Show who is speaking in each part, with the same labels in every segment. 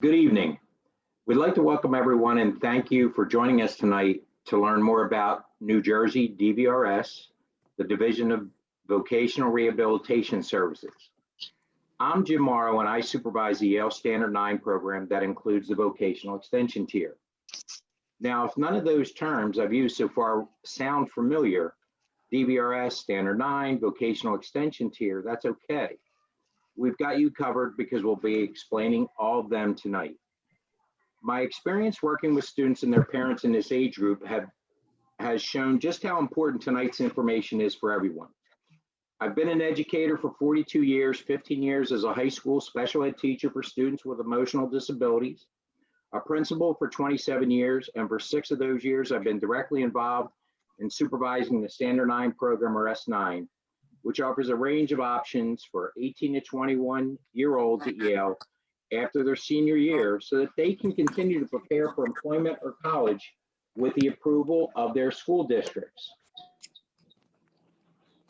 Speaker 1: Good evening. We'd like to welcome everyone and thank you for joining us tonight to learn more about New Jersey DVRS, the Division of Vocational Rehabilitation Services. I'm Jim Morrow and I supervise the Yale Standard 9 program that includes the vocational extension tier. Now, if none of those terms I've used so far sound familiar, DVRS, Standard 9, vocational extension tier, that's okay. We've got you covered because we'll be explaining all of them tonight. My experience working with students and their parents in this age group has shown just how important tonight's information is for everyone. I've been an educator for 42 years, 15 years as a high school special ed teacher for students with emotional disabilities, a principal for 27 years, and for 6 of those years, I've been directly involved in supervising the Standard 9 program, or S9, which offers a range of options for 18 to 21-year-olds at Yale after their senior year so that they can continue to prepare for employment or college with the approval of their school districts.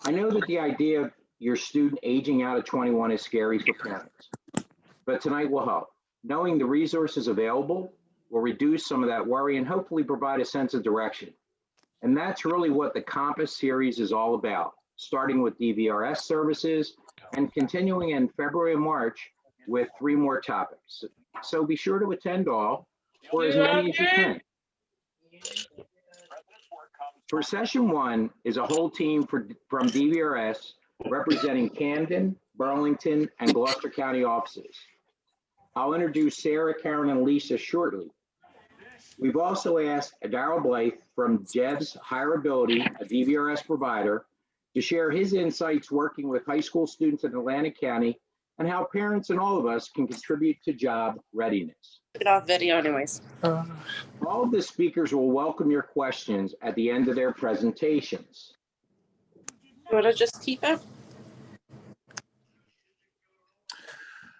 Speaker 1: I know that the idea of your student aging out at 21 is scary for parents, but tonight will help. Knowing the resources available will reduce some of that worry and hopefully provide a sense of direction. And that's really what the Compass series is all about, starting with DVRS services and continuing in February and March with 3 more topics. So be sure to attend all, or as many as you can. For session 1 is a whole team from DVRS representing Camden, Burlington, and Gloucester County offices. I'll introduce Sarah, Karen, and Lisa shortly. We've also asked Darrell Blythe from Jev's Hireability, a DVRS provider, to share his insights working with high school students in Atlantic County and how parents and all of us can contribute to job readiness.
Speaker 2: Get off video anyways.
Speaker 1: All of the speakers will welcome your questions at the end of their presentations.
Speaker 2: You want to just keep it?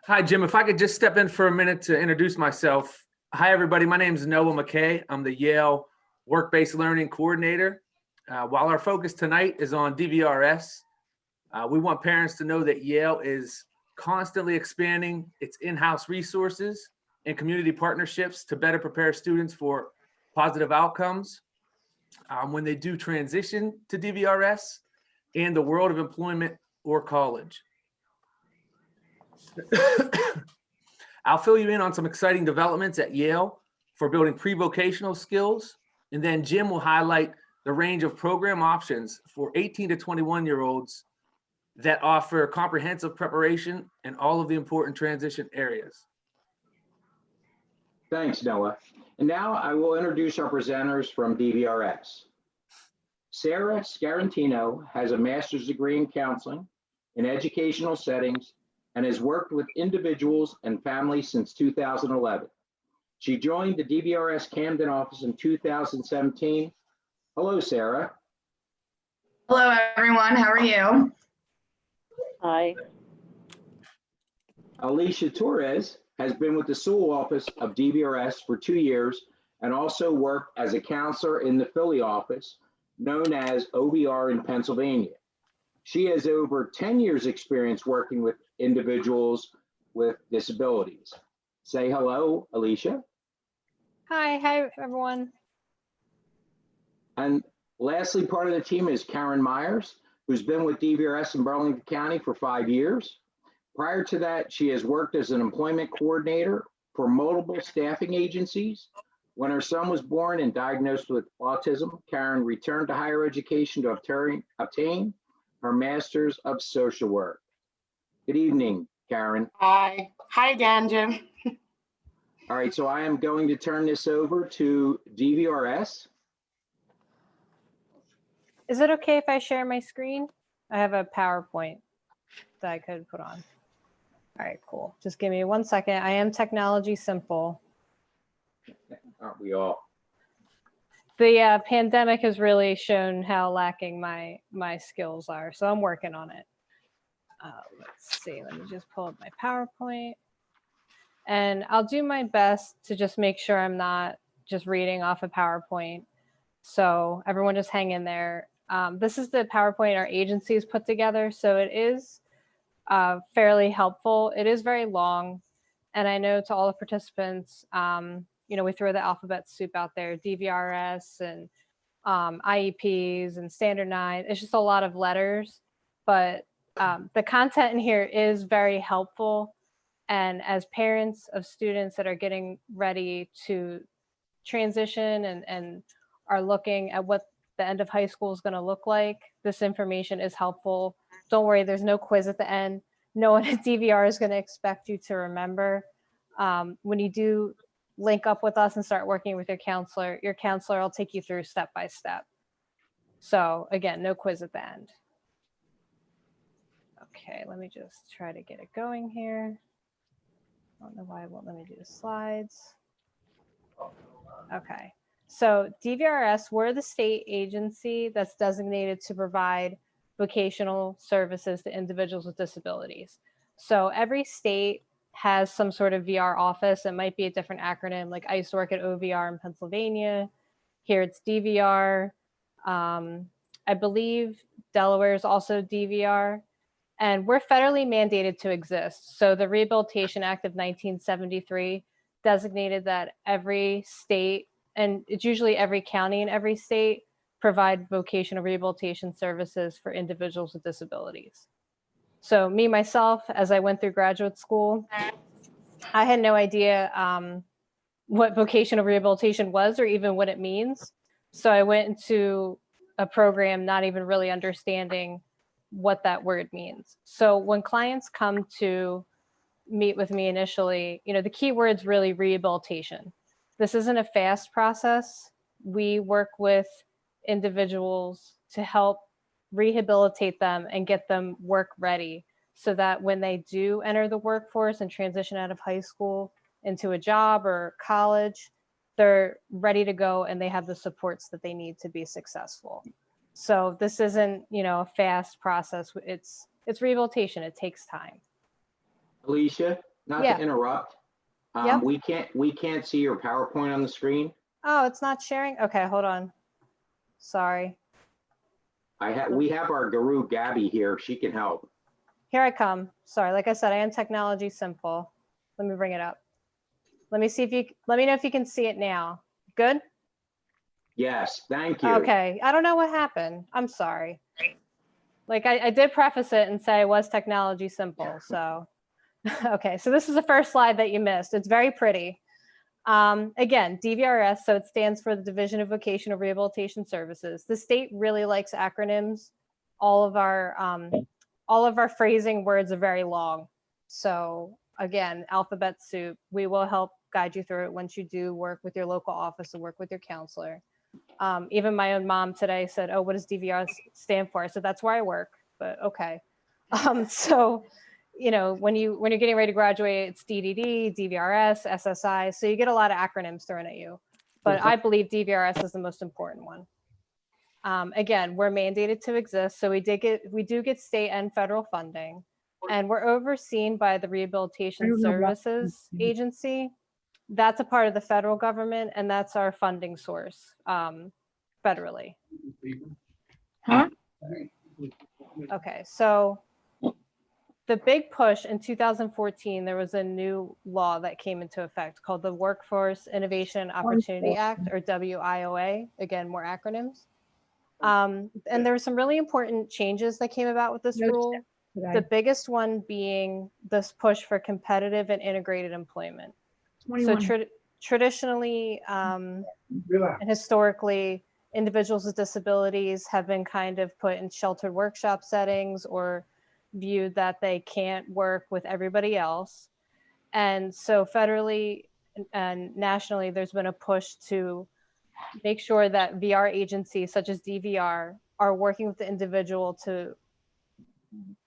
Speaker 3: Hi, Jim. If I could just step in for a minute to introduce myself. Hi, everybody. My name is Noah McKay. I'm the Yale Work-Based Learning Coordinator. While our focus tonight is on DVRS, we want parents to know that Yale is constantly expanding its in-house resources and community partnerships to better prepare students for positive outcomes when they do transition to DVRS and the world of employment or college. I'll fill you in on some exciting developments at Yale for building pre-vocational skills, and then Jim will highlight the range of program options for 18 to 21-year-olds that offer comprehensive preparation and all of the important transition areas.
Speaker 1: Thanks, Noah. And now I will introduce our presenters from DVRS. Sarah Scarantino has a master's degree in counseling in educational settings and has worked with individuals and families since 2011. She joined the DVRS Camden office in 2017. Hello, Sarah.
Speaker 4: Hello, everyone. How are you?
Speaker 2: Hi.
Speaker 1: Alicia Torres has been with the Sewell office of DVRS for 2 years and also worked as a counselor in the Philly office, known as OBR in Pennsylvania. She has over 10 years experience working with individuals with disabilities. Say hello, Alicia.
Speaker 5: Hi everyone.
Speaker 1: And lastly, part of the team is Karen Myers, who's been with DVRS in Burlington County for 5 years. Prior to that, she has worked as an employment coordinator for multiple staffing agencies. When her son was born and diagnosed with autism, Karen returned to higher education to obtain her master's of social work. Good evening, Karen.
Speaker 4: Hi. Hi again, Jim.
Speaker 1: All right, so I am going to turn this over to DVRS.
Speaker 5: Is it okay if I share my screen? I have a PowerPoint that I could put on. All right, cool. Just give me 1 second. I am technology simple.
Speaker 1: Aren't we all?
Speaker 5: The pandemic has really shown how lacking my skills are, so I'm working on it. Let's see, let me just pull up my PowerPoint. And I'll do my best to just make sure I'm not just reading off a PowerPoint. So everyone just hang in there. This is the PowerPoint our agency has put together. So it is fairly helpful. It is very long. And I know to all the participants, we throw the alphabet soup out there, DVRS and IEPs and Standard 9. It's just a lot of letters, but the content in here is very helpful. And as parents of students that are getting ready to transition and are looking at what the end of high school is going to look like, this information is helpful. Don't worry, there's no quiz at the end. No one at DVR is going to expect you to remember. When you do link up with us and start working with your counselor will take you through step by step. So again, no quiz at the end. Okay, let me just try to get it going here. I don't know why it won't let me do the slides. Okay, so DVRS, we're the state agency that's designated to provide vocational services to individuals with disabilities. So every state has some sort of VR office. It might be a different acronym. Like I used to work at OVR in Pennsylvania. Here it's DVR. I believe Delaware is also DVR. And we're federally mandated to exist. So the Rehabilitation Act of 1973 designated that every state, and it's usually every county in every state, provide vocational rehabilitation services for individuals with disabilities. So me, myself, as I went through graduate school, I had no idea what vocational rehabilitation was or even what it means. So I went into a program not even really understanding what that word means. So when clients come to meet with me initially, the key word's really rehabilitation. This isn't a fast process. We work with individuals to help rehabilitate them and get them work ready so that when they do enter the workforce and transition out of high school into a job or college, they're ready to go and they have the supports that they need to be successful. So this isn't, a fast process. It's rehabilitation. It takes time.
Speaker 1: Alicia, not
Speaker 5: Yeah.
Speaker 1: to interrupt.
Speaker 5: Yep.
Speaker 1: We can't see your PowerPoint on the screen.
Speaker 5: Oh, it's not sharing? Okay, hold on. Sorry.
Speaker 1: We have our guru Gabby here. She can help.
Speaker 5: Here I come. Sorry, like I said, I am technology simple. Let me bring it up. Let me know if you can see it now. Good?
Speaker 1: Yes, thank you.
Speaker 5: Okay, I don't know what happened. I'm sorry. Like I did preface it and say I was technology simple, so. Okay, so this is the first slide that you missed. It's very pretty. Again, DVRS, so it stands for the Division of Vocational Rehabilitation Services. The state really likes acronyms. All of our phrasing words are very long. So again, alphabet soup. We will help guide you through it once you do work with your local office and work with your counselor. Even my own mom today said, "Oh, what does DVRS stand for?" I said, "That's where I work," but okay. So, when you're getting ready to graduate, it's DDD, DVRS, SSI. So you get a lot of acronyms thrown at you, but I believe DVRS is the most important one. Again, we're mandated to exist. So we do get state and federal funding, and we're overseen by the Rehabilitation Services Agency. That's a part of the federal government, and that's our funding source federally.
Speaker 4: Huh?
Speaker 5: Okay, so the big push in 2014, there was a new law that came into effect called the Workforce Innovation and Opportunity Act, or WIOA. Again, more acronyms. And there were some really important changes that came about with this rule. The biggest one being this push for competitive and integrated employment. So traditionally and historically, individuals with disabilities have been kind of put in sheltered workshop settings or viewed that they can't work with everybody else. And so federally and nationally, there's been a push to make sure that VR agencies such as DVR are working with the individual to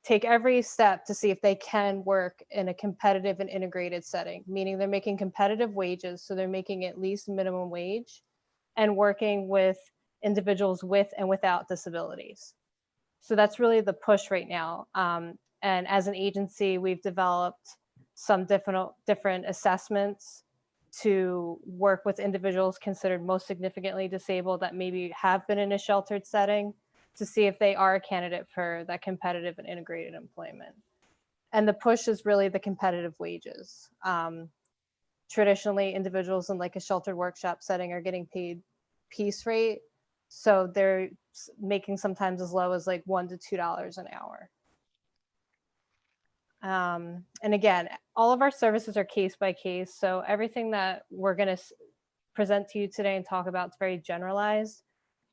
Speaker 5: take every step to see if they can work in a competitive and integrated setting, meaning they're making competitive wages. So they're making at least minimum wage and working with individuals with and without disabilities. So that's really the push right now. And as an agency, we've developed some different assessments to work with individuals considered most significantly disabled that maybe have been in a sheltered setting to see if they are a candidate for that competitive and integrated employment. And the push is really the competitive wages. Traditionally, individuals in like a sheltered workshop setting are getting paid piece rate. So they're making sometimes as low as like $1 to $2 an hour. And again, all of our services are case by case. So everything that we're going to present to you today and talk about is very generalized.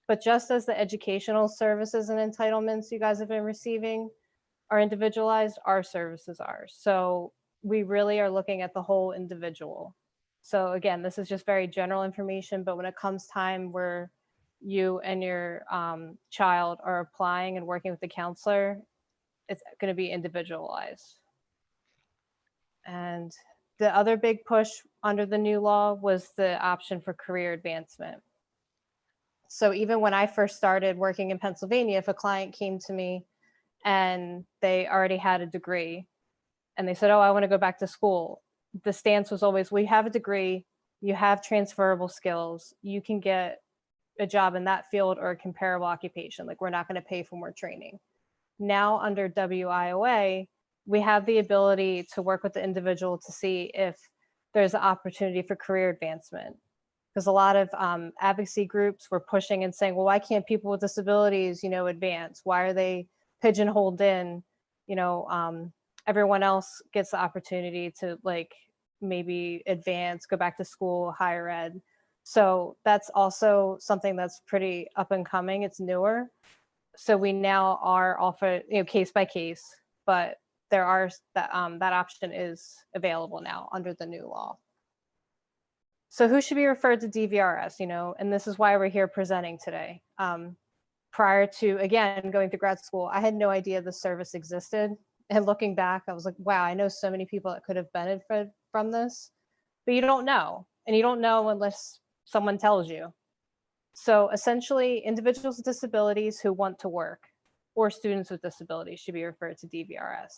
Speaker 5: But just as the educational services and entitlements you guys have been receiving are individualized, our services are. So we really are looking at the whole individual. So again, this is just very general information, but when it comes time where you and your child are applying and working with the counselor, it's going to be individualized. And the other big push under the new law was the option for career advancement. So even when I first started working in Pennsylvania, if a client came to me and they already had a degree and they said, oh, I want to go back to school, the stance was always, we have a degree, you have transferable skills, you can get a job in that field or a comparable occupation. Like, we're not going to pay for more training. Now under WIOA, we have the ability to work with the individual to see if there's an opportunity for career advancement. Because a lot of advocacy groups were pushing and saying, well, why can't people with disabilities, advance? Why are they pigeonholed in? Everyone else gets the opportunity to like maybe advance, go back to school, higher ed. So that's also something that's pretty up and coming. It's newer. So we now are offered, case by case, but there are that option is available now under the new law. So who should be referred to DVRS, and this is why we're here presenting today. Prior to, again, going to grad school, I had no idea the service existed. And looking back, I was like, wow, I know so many people that could have benefited from this, but you don't know. And you don't know unless someone tells you. So essentially, individuals with disabilities who want to work or students with disabilities should be referred to DVRS.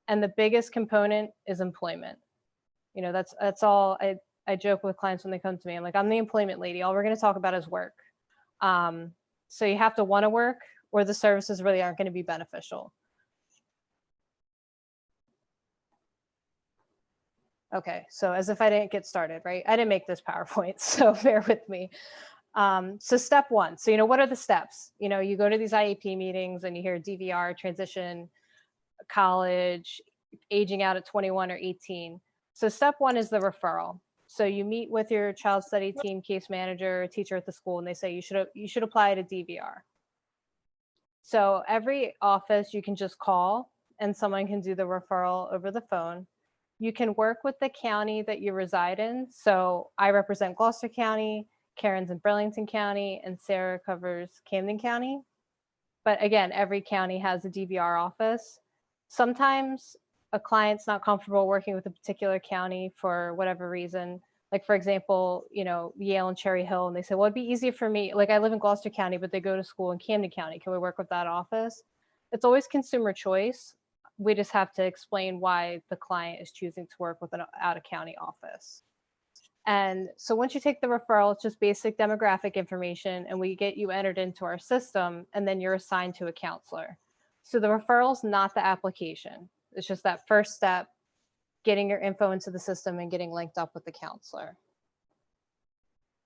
Speaker 5: And the biggest component is employment. That's all. I joke with clients when they come to me. I'm like, I'm the employment lady. All we're going to talk about is work. So you have to want to work, or the services really aren't going to be beneficial. Okay, so as if I didn't get started, right? I didn't make this PowerPoint, so bear with me. So step one. So, what are the steps? You go to these IEP meetings and you hear DVR, transition, college, aging out at 21 or 18. So step one is the referral. So you meet with your child study team, case manager, teacher at the school, and they say you should apply to DVR. So every office you can just call and someone can do the referral over the phone. You can work with the county that you reside in. So I represent Gloucester County, Karen's in Burlington County, and Sarah covers Camden County. But again, every county has a DVR office. Sometimes a client's not comfortable working with a particular county for whatever reason. Like, for example, Yale and Cherry Hill, and they say, well, it'd be easier for me. Like, I live in Gloucester County, but they go to school in Camden County. Can we work with that office? It's always consumer choice. We just have to explain why the client is choosing to work with an out-of-county office. And so once you take the referral, it's just basic demographic information, and we get you entered into our system, and then you're assigned to a counselor. So the referral is not the application. It's just that first step, getting your info into the system and getting linked up with the counselor.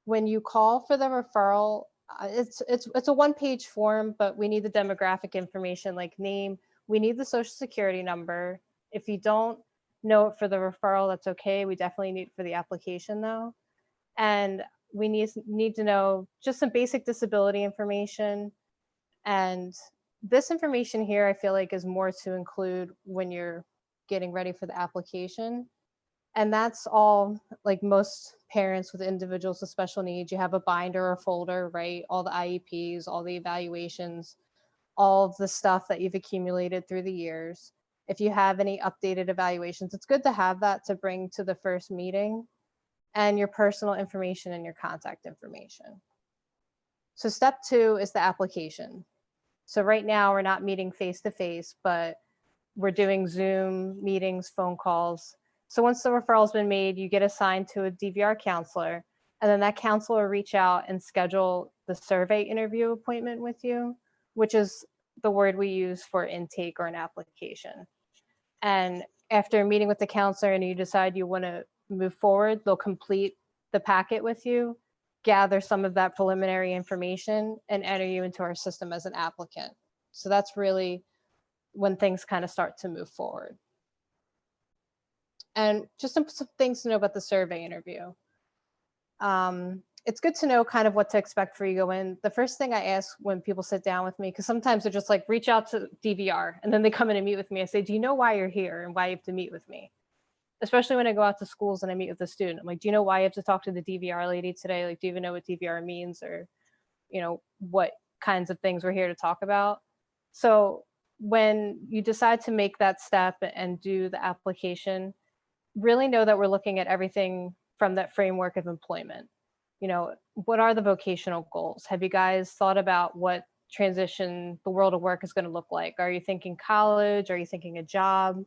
Speaker 5: When you call for the referral, it's a one-page form, but we need the demographic information like name. We need the social security number. If you don't know it for the referral, that's okay. We definitely need it for the application though. And we need to know just some basic disability information. And this information here, I feel like is more to include when you're getting ready for the application. And that's all, like most parents with individuals with special needs, you have a binder or folder, right? All the IEPs, all the evaluations, all of the stuff that you've accumulated through the years. If you have any updated evaluations, it's good to have that to bring to the first meeting, and your personal information and your contact information. So step two is the application. So right now we're not meeting face-to-face, but we're doing Zoom meetings, phone calls. So once the referral's been made, you get assigned to a DVR counselor, and then that counselor will reach out and schedule the survey interview appointment with you, which is the word we use for intake or an application. And after meeting with the counselor and you decide you want to move forward, they'll complete the packet with you, gather some of that preliminary information, and enter you into our system as an applicant. So that's really when things kind of start to move forward. And just some things to know about the survey interview. It's good to know kind of what to expect before you go in. The first thing I ask when people sit down with me, because sometimes they're just like, reach out to DVR, and then they come in and meet with me. I say, do you know why you're here and why you have to meet with me? Especially when I go out to schools and I meet with a student. I'm like, do you know why you have to talk to the DVR lady today? Like, do you even know what DVR means, or, you know, what kinds of things we're here to talk about? So when you decide to make that step and do the application, really know that we're looking at everything from that framework of employment. You know, what are the vocational goals? Have you guys thought about what transition the world of work is going to look like? Are you thinking college? Are you thinking a job?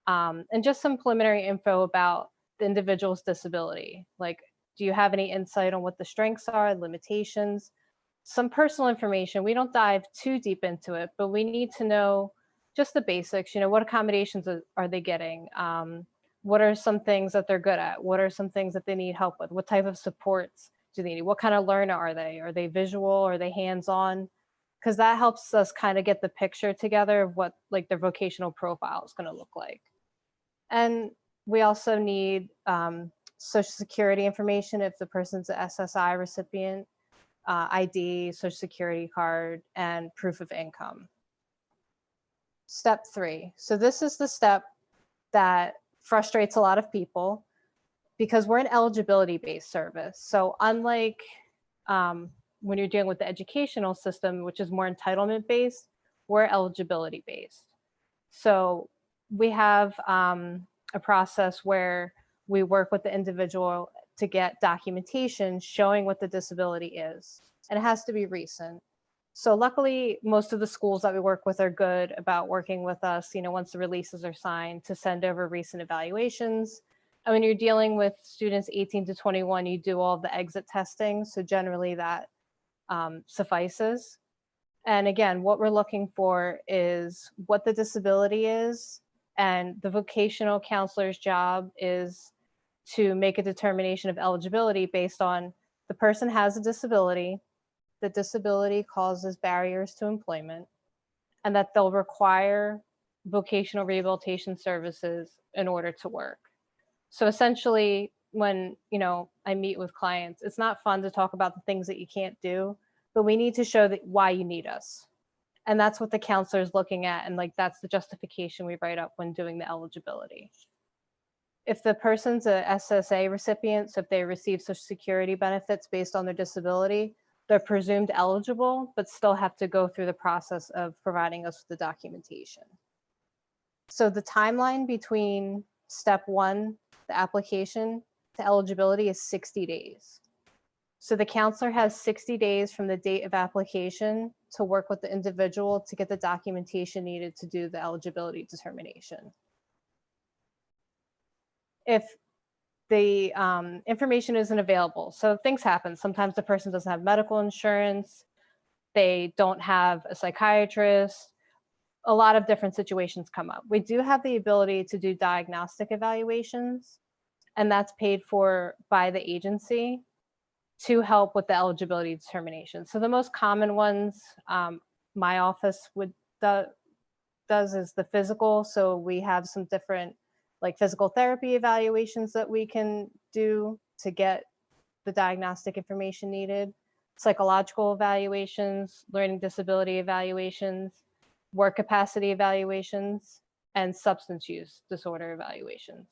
Speaker 5: And just some preliminary info about the individual's disability. Like, do you have any insight on what the strengths are, limitations? Some personal information. We don't dive too deep into it, but we need to know just the basics. You know, what accommodations are they getting? What are some things that they're good at? What are some things that they need help with? What type of supports do they need? What kind of learner are they? Are they visual? Are they hands-on? Because that helps us kind of get the picture together of what like their vocational profile is going to look like. And we also need Social Security information if the person's an SSI recipient, ID, Social Security card, and proof of income. Step 3. So this is the step that frustrates a lot of people because we're an eligibility-based service. So unlike when you're dealing with the educational system, which is more entitlement-based, we're eligibility-based. So we have a process where we work with the individual to get documentation showing what the disability is, and it has to be recent. So luckily, most of the schools that we work with are good about working with us, you know, once the releases are signed, to send over recent evaluations. And when you're dealing with students 18 to 21, you do all the exit testing. So generally that suffices. And again, what we're looking for is what the disability is, and the vocational counselor's job is to make a determination of eligibility based on the person has a disability, the disability causes barriers to employment, and that they'll require vocational rehabilitation services in order to work. So essentially, when, you know, I meet with clients, it's not fun to talk about the things that you can't do, but we need to show that why you need us. And that's what the counselor is looking at. And like, that's the justification we write up when doing the eligibility. If the person's a SSA recipient, so if they receive Social Security benefits based on their disability, they're presumed eligible, but still have to go through the process of providing us with the documentation. So the timeline between step 1, the application, to eligibility is 60 days. So the counselor has 60 days from the date of application to work with the individual to get the documentation needed to do the eligibility determination. If the information isn't available, so things happen. Sometimes the person doesn't have medical insurance, they don't have a psychiatrist, a lot of different situations come up. We do have the ability to do diagnostic evaluations, and that's paid for by the agency to help with the eligibility determination. So the most common ones my office does is the physical. So we have some different like physical therapy evaluations that we can do to get the diagnostic information needed, psychological evaluations, learning disability evaluations, work capacity evaluations, and substance use disorder evaluations.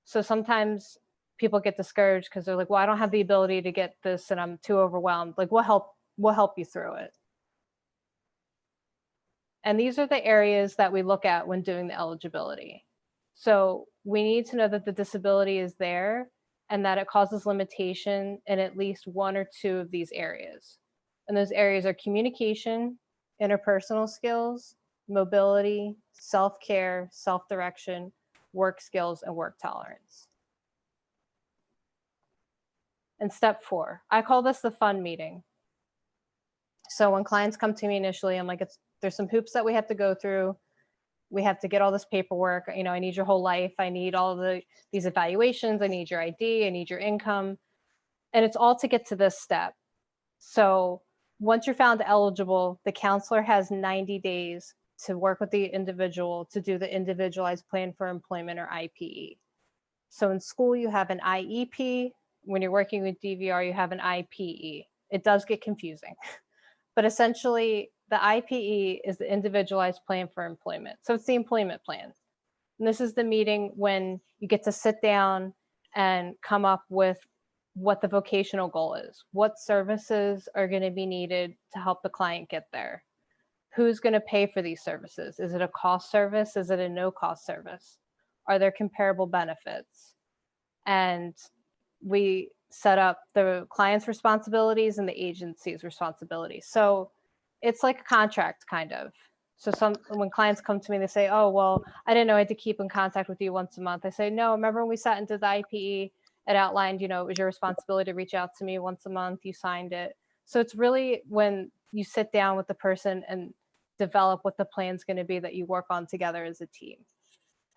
Speaker 5: So sometimes people get discouraged because they're like, well, I don't have the ability to get this and I'm too overwhelmed. Like, we'll help you through it. And these are the areas that we look at when doing the eligibility. So we need to know that the disability is there and that it causes limitation in at least 1 or 2 of these areas. And those areas are communication, interpersonal skills, mobility, self-care, self-direction, work skills, and work tolerance. And step 4, I call this the fun meeting. So when clients come to me initially, I'm like, there's some hoops that we have to go through. We have to get all this paperwork. You know, I need your whole life. I need all these evaluations. I need your ID. I need your income. And it's all to get to this step. So once you're found eligible, the counselor has 90 days to work with the individual to do the individualized plan for employment, or IPE. So in school, you have an IEP. When you're working with DVR, you have an IPE. It does get confusing, but essentially the IPE is the individualized plan for employment. So it's the employment plan. And this is the meeting when you get to sit down and come up with what the vocational goal is. What services are going to be needed to help the client get there? Who's going to pay for these services? Is it a cost service? Is it a no-cost service? Are there comparable benefits? And we set up the client's responsibilities and the agency's responsibilities. So it's like a contract, kind of. So when clients come to me, they say, oh, well, I didn't know I had to keep in contact with you once a month. I say, no, remember when we sat into the IPE, it outlined, you know, it was your responsibility to reach out to me once a month. You signed it. So it's really when you sit down with the person and develop what the plan's going to be that you work on together as a team.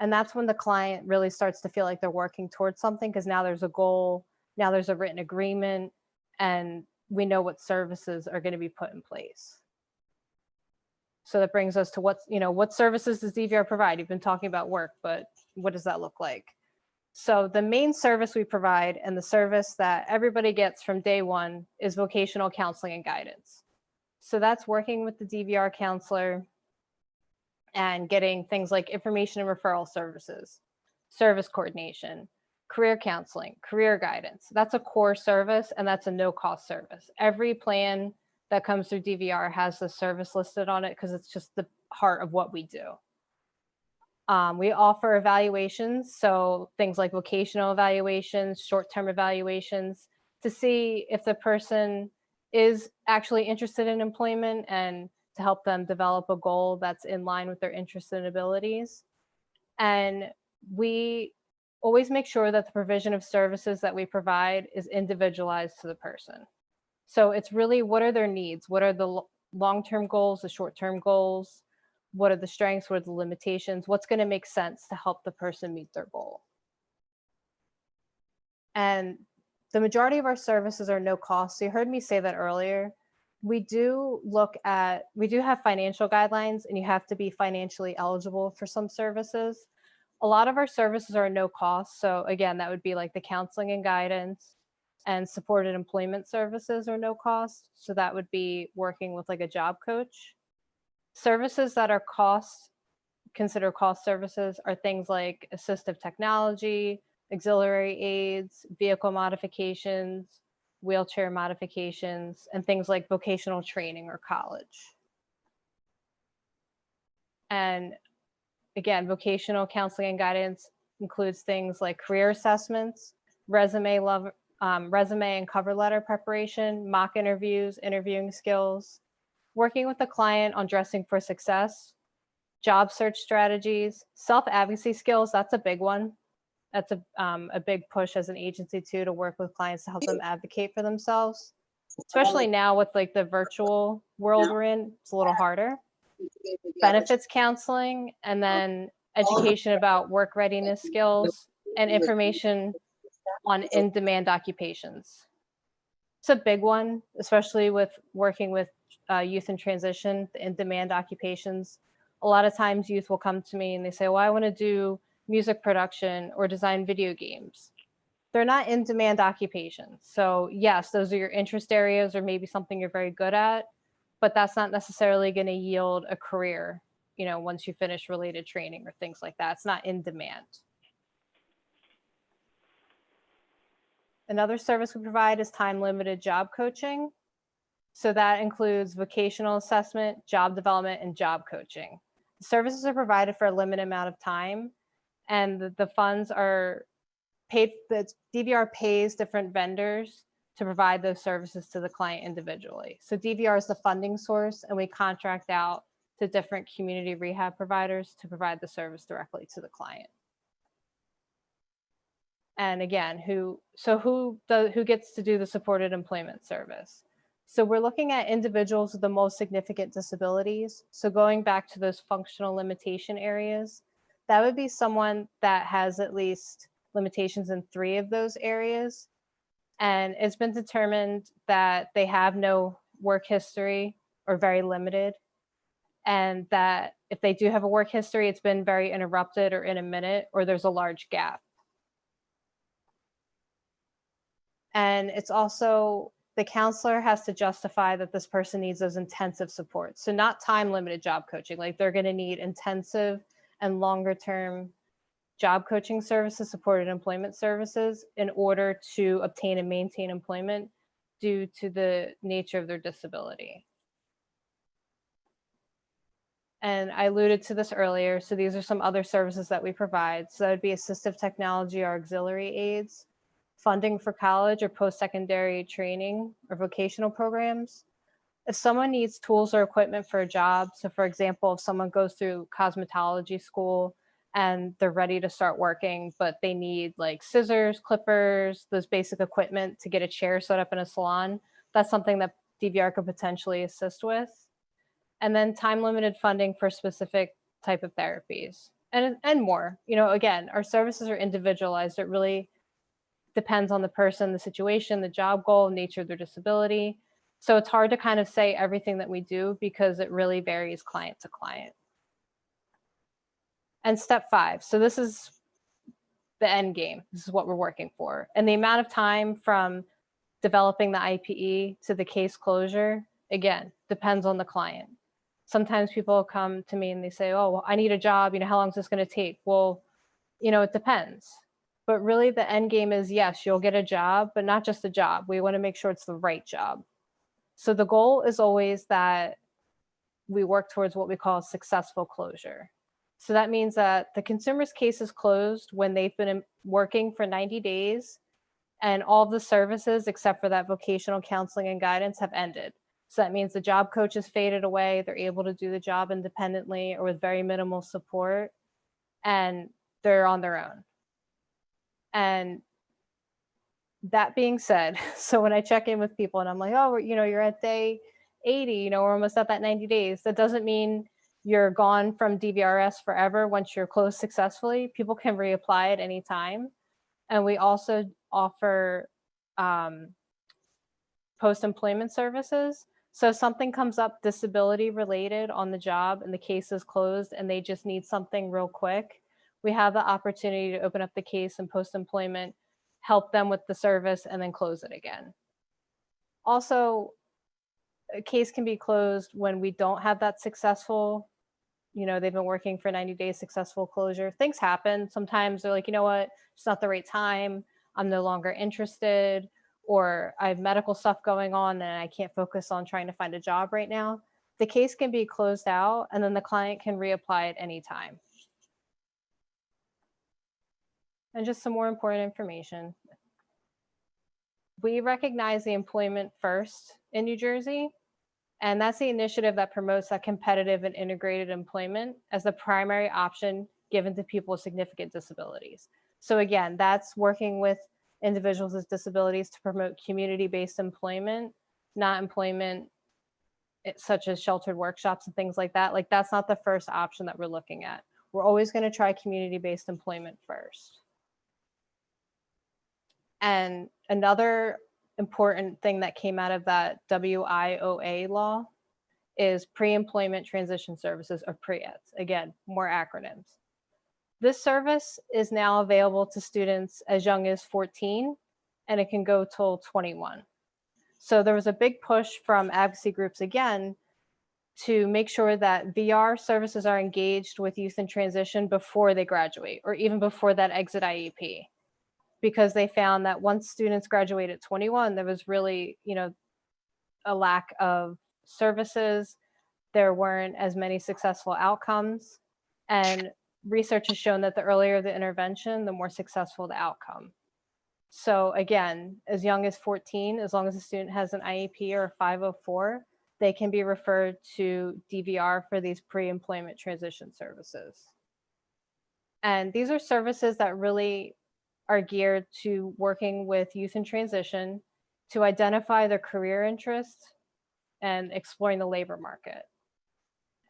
Speaker 5: And that's when the client really starts to feel like they're working towards something, because now there's a goal, now there's a written agreement, and we know what services are going to be put in place. So that brings us to what services does DVR provide? You've been talking about work, but what does that look like? So the main service we provide, and the service that everybody gets from day one, is vocational counseling and guidance. So that's working with the DVR counselor and getting things like information and referral services, service coordination, career counseling, career guidance. That's a core service, and that's a no-cost service. Every plan that comes through DVR has the service listed on it because it's just the heart of what we do. We offer evaluations, so things like vocational evaluations, short-term evaluations, to see if the person is actually interested in employment and to help them develop a goal that's in line with their interests and abilities. And we always make sure that the provision of services that we provide is individualized to the person. So it's really, what are their needs? What are the long-term goals, the short-term goals? What are the strengths? What are the limitations? What's going to make sense to help the person meet their goal? And the majority of our services are no cost. So you heard me say that earlier. We do have financial guidelines, and you have to be financially eligible for some services. A lot of our services are no cost. So again, that would be like the counseling and guidance, and supported employment services are no cost. So that would be working with like a job coach. Services that are considered cost services are things like assistive technology, auxiliary aids, vehicle modifications, wheelchair modifications, and things like vocational training or college. And again, vocational counseling and guidance includes things like career assessments, resume and cover letter preparation, mock interviews, interviewing skills, working with the client on dressing for success, job search strategies, self-advocacy skills. That's a big one. That's a big push as an agency too, to work with clients to help them advocate for themselves, especially now with like the virtual world we're in. It's a little harder. Benefits counseling, and then education about work readiness skills and information on in-demand occupations. It's a big one, especially with working with youth in transition, the in-demand occupations. A lot of times youth will come to me and they say, well, I want to do music production or design video games. They're not in-demand occupations. So yes, those are your interest areas or maybe something you're very good at, but that's not necessarily going to yield a career, once you finish related training or things like that. It's not in demand. Another service we provide is time-limited job coaching. So that includes vocational assessment, job development, and job coaching. The services are provided for a limited amount of time, and the funds are paid. The DVR pays different vendors to provide those services to the client individually. So DVR is the funding source, and we contract out to different community rehab providers to provide the service directly to the client. And again, who gets to do the supported employment service? So we're looking at individuals with the most significant disabilities. So going back to those functional limitation areas, that would be someone that has at least limitations in 3 of those areas. And it's been determined that they have no work history or very limited. And that if they do have a work history, it's been very interrupted or in a minute, or there's a large gap. And it's also, the counselor has to justify that this person needs those intensive supports. So not time limited job coaching, like they're gonna need intensive and longer term job coaching services, supported employment services in order to obtain and maintain employment due to the nature of their disability. And I alluded to this earlier. So these are some other services that we provide. So that would be assistive technology or auxiliary aids, funding for college or post-secondary training or vocational programs. If someone needs tools or equipment for a job, so for example, if someone goes through cosmetology school and they're ready to start working, but they need like scissors, clippers, those basic equipment to get a chair set up in a salon, that's something that DVR could potentially assist with. And then time limited funding for specific type of therapies and more. You know, again, our services are individualized. It really depends on the person, the situation, the job goal, nature of their disability. So it's hard to kind of say everything that we do because it really varies client to client. And step 5. So this is the end game. This is what we're working for. And the amount of time from developing the IPE to the case closure, again, depends on the client. Sometimes people come to me and they say, oh, well, I need a job. You know, how long is this going to take? Well, you know, it depends. But really the end game is, yes, you'll get a job, but not just a job. We want to make sure it's the right job. So the goal is always that we work towards what we call successful closure. So that means that the consumer's case is closed when they've been working for 90 days and all of the services except for that vocational counseling and guidance have ended. So that means the job coach has faded away. They're able to do the job independently or with very minimal support, and they're on their own. And that being said, so when I check in with people and I'm like, oh, you know, you're at day 80, you know, we're almost at that 90 days. That doesn't mean you're gone from DVRS forever once you're closed successfully. People can reapply at any time. And we also offer post-employment services. So if something comes up disability related on the job and the case is closed and they just need something real quick, we have the opportunity to open up the case and post-employment, help them with the service, and then close it again. Also, a case can be closed when we don't have that successful, you know, they've been working for 90 days, successful closure. Things happen. Sometimes they're like, you know what, it's not the right time. I'm no longer interested, or I have medical stuff going on and I can't focus on trying to find a job right now. The case can be closed out and then the client can reapply at any time. And just some more important information. We recognize the employment first in New Jersey, and that's the initiative that promotes that competitive and integrated employment as the primary option given to people with significant disabilities. So again, that's working with individuals with disabilities to promote community-based employment, not employment such as sheltered workshops and things like that. Like that's not the first option that we're looking at. We're always going to try community-based employment first. And another important thing that came out of that WIOA law is pre-employment transition services, or PREETs. Again, more acronyms. This service is now available to students as young as 14, and it can go till 21. So there was a big push from advocacy groups again to make sure that VR services are engaged with youth in transition before they graduate, or even before that exit IEP. Because they found that once students graduate at 21, there was really, you know, a lack of services. There weren't as many successful outcomes. And research has shown that the earlier the intervention, the more successful the outcome. So again, as young as 14, as long as the student has an IEP or a 504, they can be referred to DVR for these pre-employment transition services. And these are services that really are geared to working with youth in transition to identify their career interests, and exploring the labor market.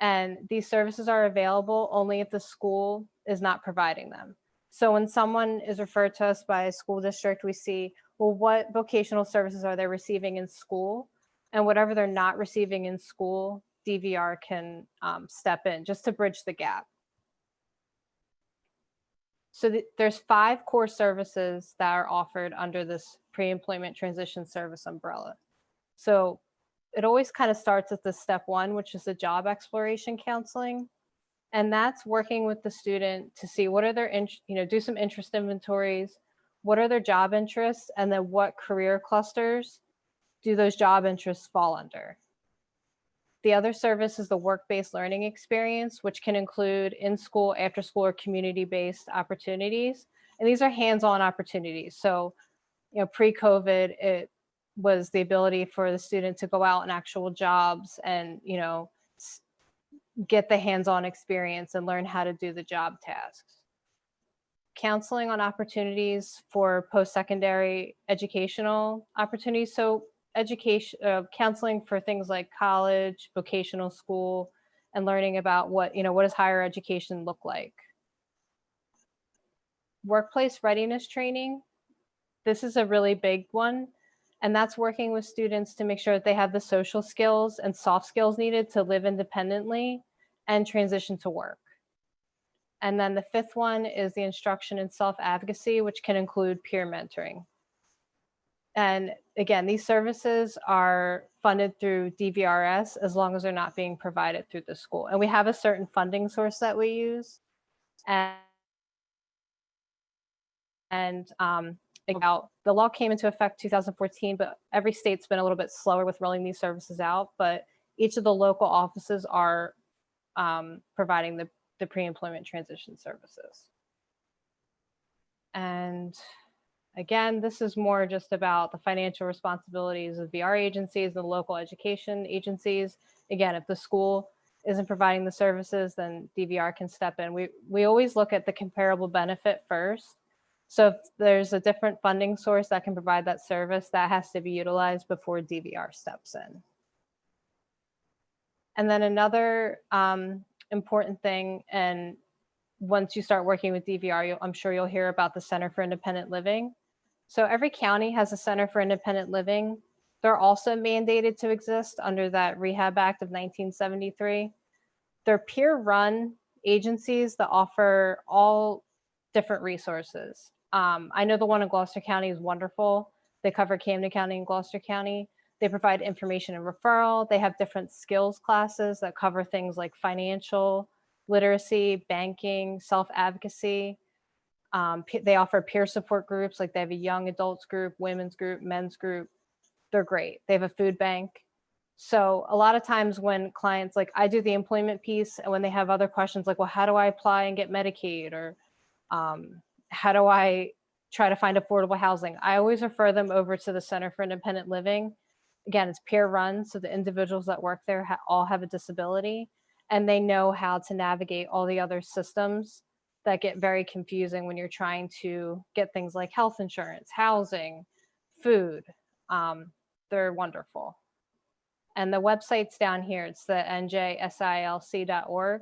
Speaker 5: And these services are available only if the school is not providing them. So when someone is referred to us by a school district, we see, well, what vocational services are they receiving in school? And whatever they're not receiving in school, DVR can step in just to bridge the gap. So there's 5 core services that are offered under this pre-employment transition service umbrella. So it always kind of starts at the step 1, which is the job exploration counseling. And that's working with the student to see what are their, do some interest inventories, what are their job interests, and then what career clusters do those job interests fall under. The other service is the work-based learning experience, which can include in-school, after-school, or community-based opportunities. And these are hands-on opportunities. So, pre-COVID, it was the ability for the student to go out in actual jobs and, get the hands-on experience and learn how to do the job tasks. Counseling on opportunities for post-secondary educational opportunities. So counseling for things like college, vocational school, and learning about what does higher education look like. Workplace readiness training. This is a really big one. And that's working with students to make sure that they have the social skills and soft skills needed to live independently and transition to work. And then the 5th one is the instruction in self-advocacy, which can include peer mentoring. And again, these services are funded through DVRS as long as they're not being provided through the school. And we have a certain funding source that we use. The law came into effect 2014, but every state's been a little bit slower with rolling these services out. But each of the local offices are providing the pre-employment transition services. And again, this is more just about the financial responsibilities of VR agencies and the local education agencies. Again, if the school isn't providing the services, then DVR can step in. We always look at the comparable benefit first. So if there's a different funding source that can provide that service, that has to be utilized before DVR steps in. And then another important thing, and once you start working with DVR, I'm sure you'll hear about the Center for Independent Living. So every county has a Center for Independent Living. They're also mandated to exist under that Rehab Act of 1973. They're peer-run agencies that offer all different resources. I know the one in Gloucester County is wonderful. They cover Camden County and Gloucester County. They provide information and referral. They have different skills classes that cover things like financial literacy, banking, self-advocacy. They offer peer support groups, like they have a young adults group, women's group, men's group. They're great. They have a food bank. So a lot of times when clients, like I do the employment piece, and when they have other questions like, well, how do I apply and get Medicaid? Or how do I try to find affordable housing? I always refer them over to the Center for Independent Living. Again, it's peer run, so the individuals that work there all have a disability, and they know how to navigate all the other systems that get very confusing when you're trying to get things like health insurance, housing, food. They're wonderful. And the website's down here. It's the njsilc.org.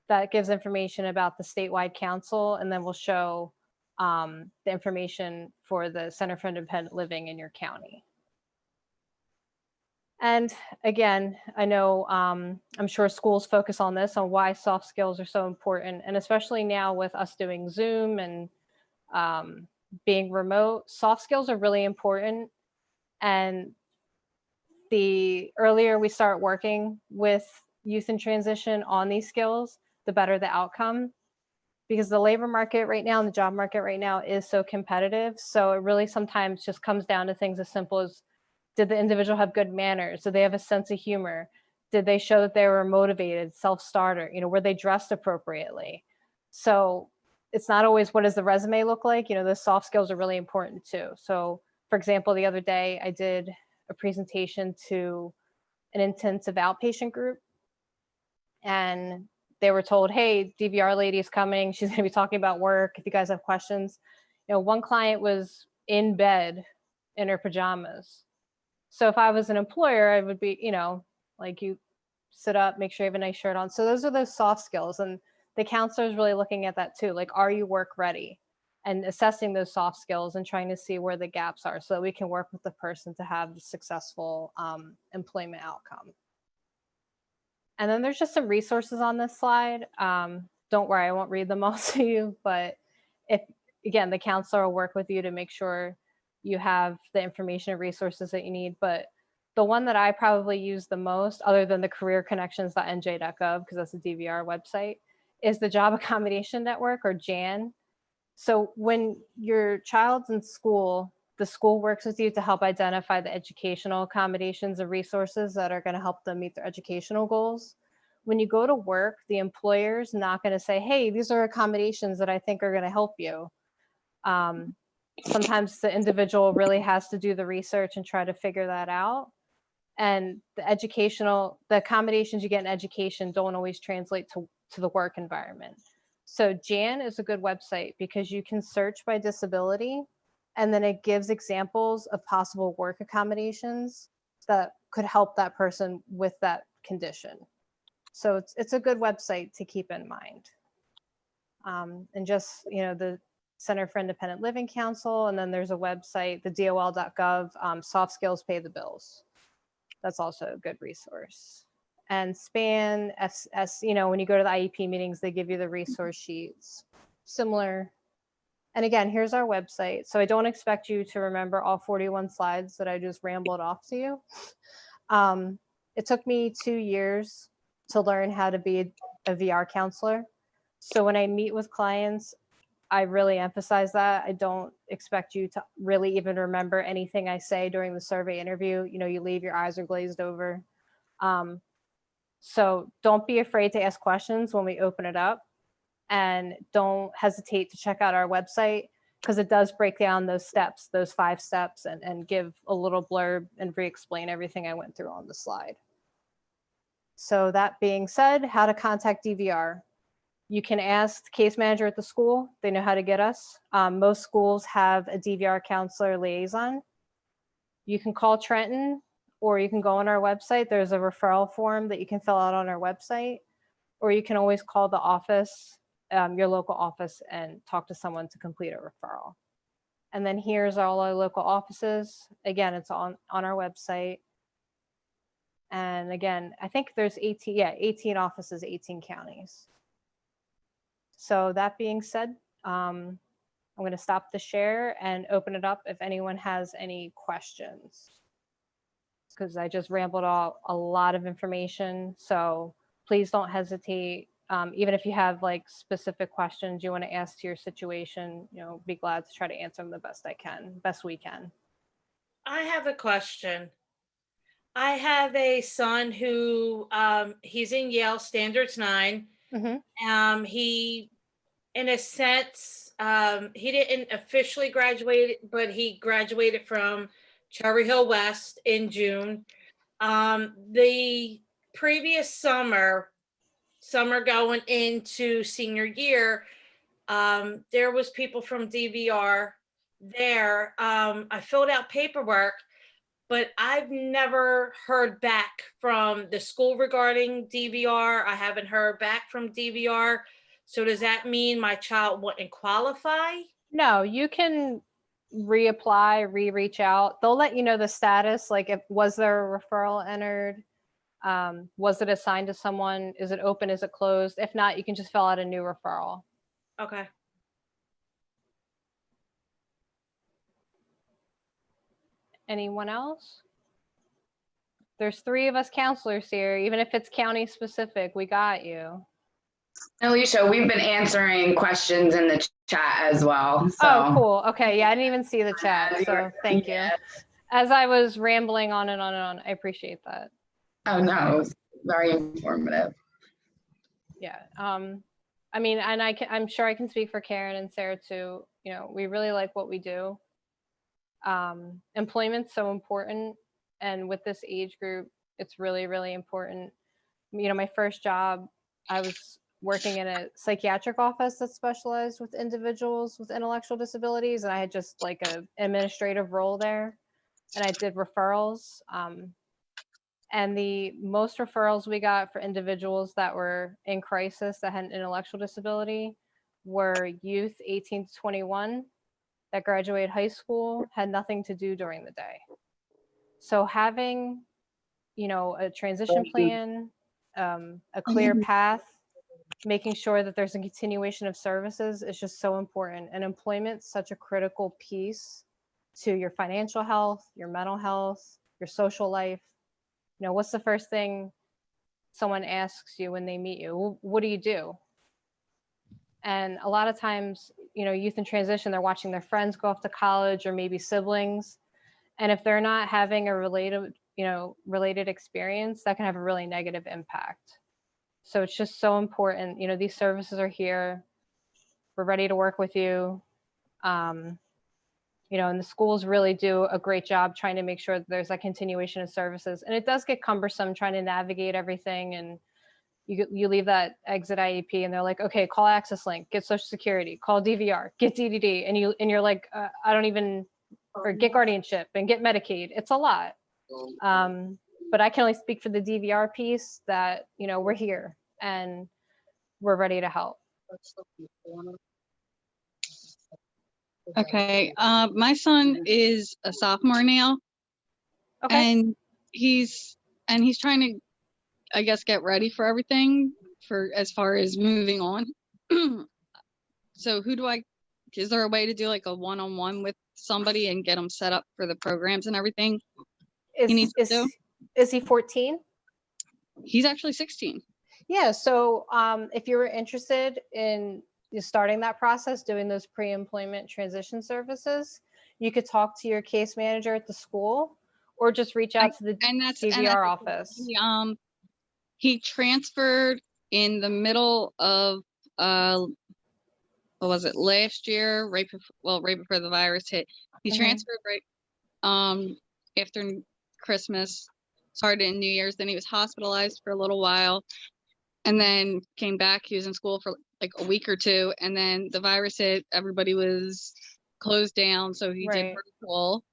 Speaker 5: That gives information about the statewide council, and then we'll show the information for the Center for Independent Living in your county. And again, I know I'm sure schools focus on this, on why soft skills are so important. And especially now with us doing Zoom and being remote, soft skills are really important. And the earlier we start working with youth in transition on these skills, the better the outcome. Because the labor market right now and the job market right now is so competitive. So it really sometimes just comes down to things as simple as, did the individual have good manners? Did they have a sense of humor? Did they show that they were motivated, self-starter? Were they dressed appropriately? So it's not always what does the resume look like? The soft skills are really important too. So for example, the other day I did a presentation to an intensive outpatient group, and they were told, hey, DVR lady is coming. She's going to be talking about work. If you guys have questions. One client was in bed in her pajamas. So if I was an employer, I would be, like you sit up, make sure you have a nice shirt on. So those are those soft skills. And the counselor is really looking at that too. Like, are you work ready? And assessing those soft skills and trying to see where the gaps are so that we can work with the person to have the successful employment outcome. And then there's just some resources on this slide. Don't worry, I won't read them all to you, but again, the counselor will work with you to make sure you have the information and resources that you need. But the one that I probably use the most, other than the careerconnections.nj.gov, because that's a DVR website, is the Job Accommodation Network, or JAN. So when your child's in school, the school works with you to help identify the educational accommodations and resources that are going to help them meet their educational goals. When you go to work, the employer's not going to say, hey, these are accommodations that I think are going to help you. Sometimes the individual really has to do the research and try to figure that out. And the accommodations you get in education don't always translate to the work environment. So JAN is a good website because you can search by disability, and then it gives examples of possible work accommodations that could help that person with that condition. So it's a good website to keep in mind. And just, the Center for Independent Living Council, and then there's a website, the dol.gov, soft skills pay the bills. That's also a good resource. And SPAN, when you go to the IEP meetings, they give you the resource sheets, similar. And again, here's our website. So I don't expect you to remember all 41 slides that I just rambled off to you. It took me 2 years to learn how to be a VR counselor. So when I meet with clients, I really emphasize that. I don't expect you to really even remember anything I say during the survey interview. You leave, your eyes are glazed over. So don't be afraid to ask questions when we open it up, and don't hesitate to check out our website, because it does break down those steps, those 5 steps, and give a little blurb and re-explain everything I went through on the slide. So that being said, how to contact DVR. You can ask the case manager at the school. They know how to get us. Most schools have a DVR counselor liaison. You can call Trenton, or you can go on our website. There's a referral form that you can fill out on our website, or you can always call the office, your local office, and talk to someone to complete a referral. And then here's all our local offices. Again, it's on our website. And again, I think there's 18 offices, 18 counties. So that being said, I'm going to stop the share and open it up if anyone has any questions, because I just rambled off a lot of information. So please don't hesitate. Even if you have like specific questions you want to ask to your situation, be glad to try to answer them the best we can.
Speaker 6: I have a question. I have a son who he's in Yale Standards 9.
Speaker 5: Mm-hmm.
Speaker 6: He, in a sense, he didn't officially graduate, but he graduated from Cherry Hill West in June. The previous summer going into senior year, there was people from DVR there. I filled out paperwork, but I've never heard back from the school regarding DVR. I haven't heard back from DVR. So does that mean my child wouldn't qualify?
Speaker 5: No, you can reapply, reach out. They'll let you know the status, like was there a referral entered? Was it assigned to someone? Is it open? Is it closed? If not, you can just fill out a new referral.
Speaker 6: Okay.
Speaker 5: Anyone else? There's 3 of us counselors here. Even if it's county specific, we got you.
Speaker 4: Alicia, we've been answering questions in the chat as well. So.
Speaker 5: Oh, cool. Okay. Yeah, I didn't even see the chat. So thank you. As I was rambling on and on and on, I appreciate that.
Speaker 4: Oh, no, it was very informative.
Speaker 5: Yeah. I mean, and I'm sure I can speak for Karen and Sarah too. We really like what we do. Employment's so important. And with this age group, it's really, really important. My first job, I was working in a psychiatric office that specialized with individuals with intellectual disabilities. And I had just like an administrative role there. and I did referrals. And the most referrals we got for individuals that were in crisis that had an intellectual disability were youth 18 to 21 that graduated high school, had nothing to do during the day. So having, a transition plan, a clear path, making sure that there's a continuation of services is just so important. And employment's such a critical piece to your financial health, your mental health, your social life. What's the first thing someone asks you when they meet you? What do you do? And a lot of times, youth in transition, they're watching their friends go off to college or maybe siblings. And if they're not having a related experience, that can have a really negative impact. So it's just so important. These services are here. We're ready to work with you. And the schools really do a great job trying to make sure that there's a continuation of services. And it does get cumbersome trying to navigate everything. And you leave that exit IEP and they're like, okay, call Access Link, get Social Security, call DVR, get DDD. And you're like, I don't even, or get guardianship and get Medicaid. It's a lot. But I can only speak for the DVR piece that, we're here and we're ready to help.
Speaker 7: Okay. My son is a sophomore now.
Speaker 5: Okay.
Speaker 7: And he's trying to, I guess, get ready for everything for as far as moving on. So is there a way to do like a one-on-one with somebody and get him set up for the programs and everything?
Speaker 5: Is he 14?
Speaker 7: He's actually 16.
Speaker 5: Yeah. So if you were interested in starting that process, doing those pre-employment transition services, you could talk to your case manager at the school or just reach out to the DVR office.
Speaker 7: He transferred in the middle of what was it, last year, right before the virus hit. He transferred right after Christmas, started in New Year's. Then he was hospitalized for a little while and then came back. He was in school for like a week or two, and then the virus hit. Everybody was closed down, so he did virtual.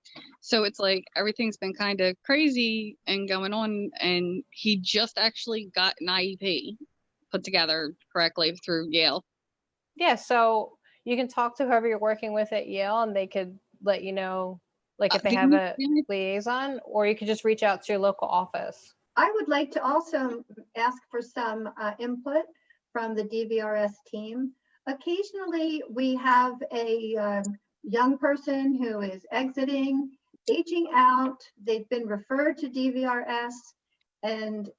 Speaker 7: So it's like everything's been kind of crazy and going on, and he just actually got an IEP put together correctly through Yale.
Speaker 5: Yeah, so you can talk to whoever you're working with at Yale, and they could let you know, like if they have a liaison, or you could just reach out to your local office.
Speaker 8: I would like to also ask for some input from the DVRS team. Occasionally, we have a young person who is exiting, aging out. They've been referred to DVRS, and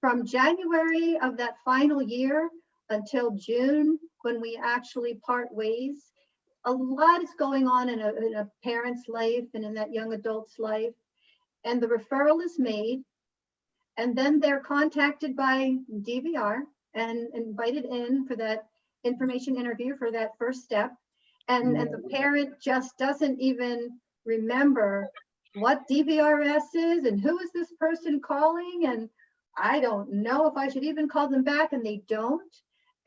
Speaker 8: from January of that final year until June, when we actually part ways, a lot is going on in a parent's life and in that young adult's life, and the referral is made. And then they're contacted by DVR and invited in for that information interview for that first step. And the parent just doesn't even remember what DVRS is and who is this person calling. And I don't know if I should even call them back, and they don't.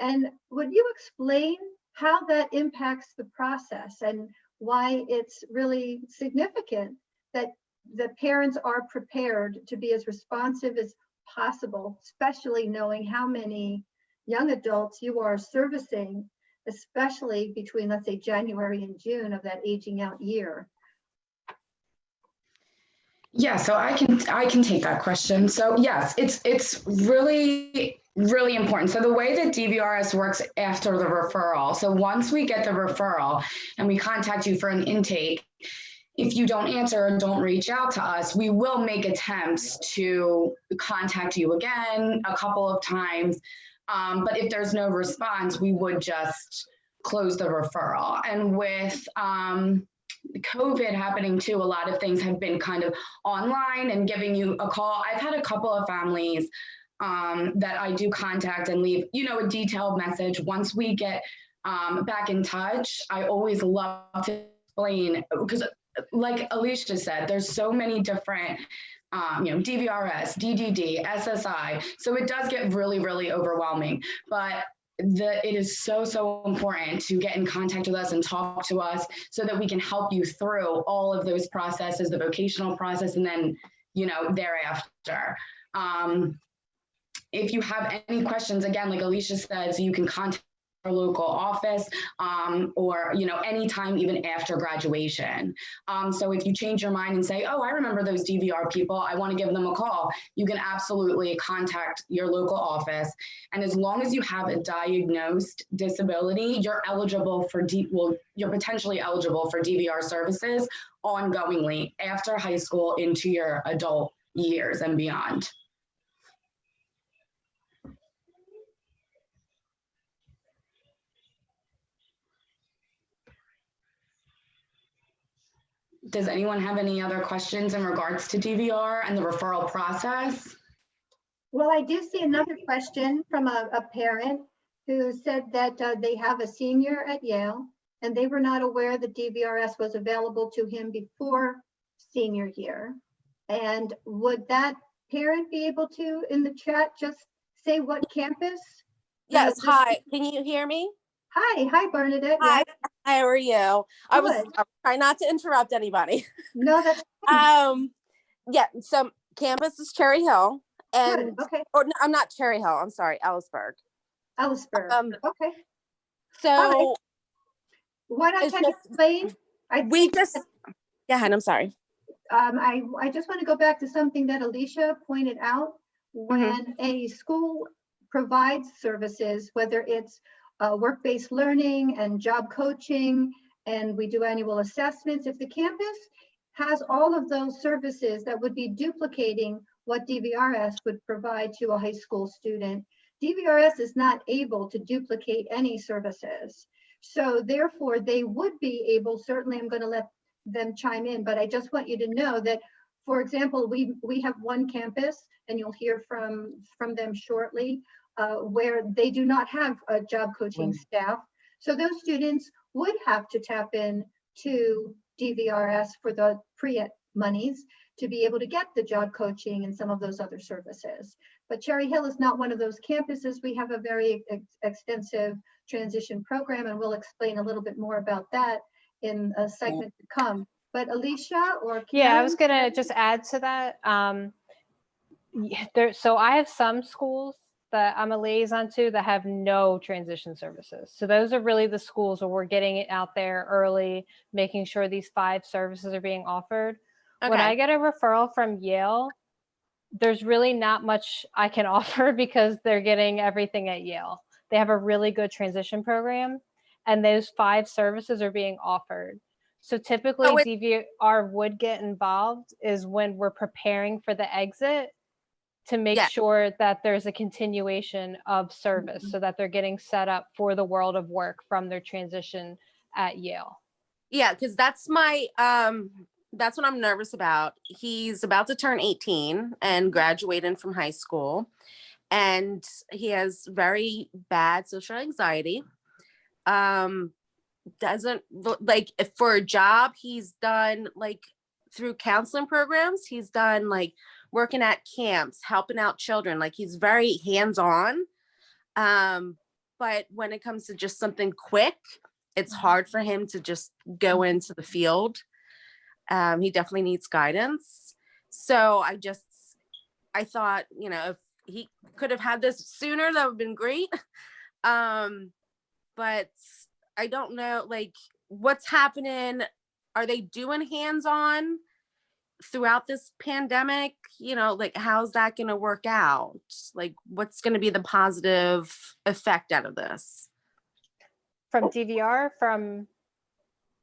Speaker 8: And would you explain how that impacts the process and why it's really significant that the parents are prepared to be as responsive as possible, especially knowing how many young adults you are servicing, especially between, let's say, January and June of that aging out year?
Speaker 4: Yeah, so I can take that question. So yes, it's really important. So the way that DVRS works after the referral, so once we get the referral and we contact you for an intake, if you don't answer or don't reach out to us, we will make attempts to contact you again a couple of times. But if there's no response, we would just close the referral. And with COVID happening too, a lot of things have been kind of online and giving you a call. I've had a couple of families that I do contact and leave, a detailed message. Once we get back in touch, I always love to explain, because like Alicia said, there's so many different, DVRS, DDD, SSI. So it does get really, really overwhelming. But it is so important to get in contact with us and talk to us so that we can help you through all of those processes, the vocational process, and then, thereafter. If you have any questions, again, like Alicia says, you can contact our local office or, anytime even after graduation. So if you change your mind and say, oh, I remember those DVR people, I want to give them a call, you can absolutely contact your local office. And as long as you have a diagnosed disability, you're potentially eligible for DVR services ongoingly after high school into your adult years and beyond. Does anyone have any other questions in regards to DVR and the referral process?
Speaker 8: Well, I do see another question from a parent who said that they have a senior at Yale and they were not aware that DVRS was available to him before senior year. And would that parent be able to, in the chat, just say what campus?
Speaker 9: Yes, hi, can you hear me?
Speaker 8: Hi, Bernadette.
Speaker 9: Hi,
Speaker 8: Yes.
Speaker 9: how are you? I was
Speaker 8: Good.
Speaker 9: trying not to interrupt anybody.
Speaker 8: No, that's fine.
Speaker 9: Yeah, so campus is Cherry Hill,
Speaker 8: Good.
Speaker 9: and
Speaker 8: Okay.
Speaker 9: or no, I'm not Cherry Hill, I'm sorry, Ellisburg.
Speaker 8: Ellisburg. Okay.
Speaker 9: So
Speaker 8: All what I
Speaker 9: it's
Speaker 8: can
Speaker 9: just-
Speaker 8: explain,
Speaker 9: yeah, and I'm sorry.
Speaker 8: I just want to go back to something that Alicia pointed out. When a school provides services, whether it's work-based learning and job coaching, and we do annual assessments, if the campus has all of those services that would be duplicating what DVRS would provide to a high school student, DVRS is not able to duplicate any services. So therefore, they would be able, certainly I'm going to let them chime in, but I just want you to know that, for example, we have one campus, and you'll hear from them shortly, where they do not have a job coaching staff. So those students would have to tap in to DVRS for the pre-ed monies to be able to get the job coaching and some of those other services. But Cherry Hill is not one of those campuses. We have a very extensive transition program, and we'll explain a little bit more about that in a segment to come. But Alicia or Karen?
Speaker 5: Yeah, I was gonna just add to that. So I have some schools that I'm a liaison to that have no transition services. So those are really the schools where we're getting it out there early, making sure these 5 services are being offered.
Speaker 9: Okay.
Speaker 5: When I get a referral from Yale, there's really not much I can offer because they're getting everything at Yale. They have a really good transition program, and those 5 services are being offered. So typically DVR would get involved is when we're preparing for the exit to make sure that there's a continuation of service so that they're getting set up for the world of work from their transition at Yale.
Speaker 9: Yeah, because that's my that's what I'm nervous about. He's about to turn 18 and graduating from high school, and he has very bad social anxiety. Doesn't like, if for a job, he's done like through counseling programs, he's done like working at camps, helping out children, like he's very hands-on. But when it comes to just something quick, it's hard for him to just go into the field. He definitely needs guidance. So I thought, if he could have had this sooner, that would have been great. But I don't know, like, what's happening. Are they doing hands-on throughout this pandemic? Like, how's that going to work out? Like, what's going to be the positive effect out of this?
Speaker 5: From DVR,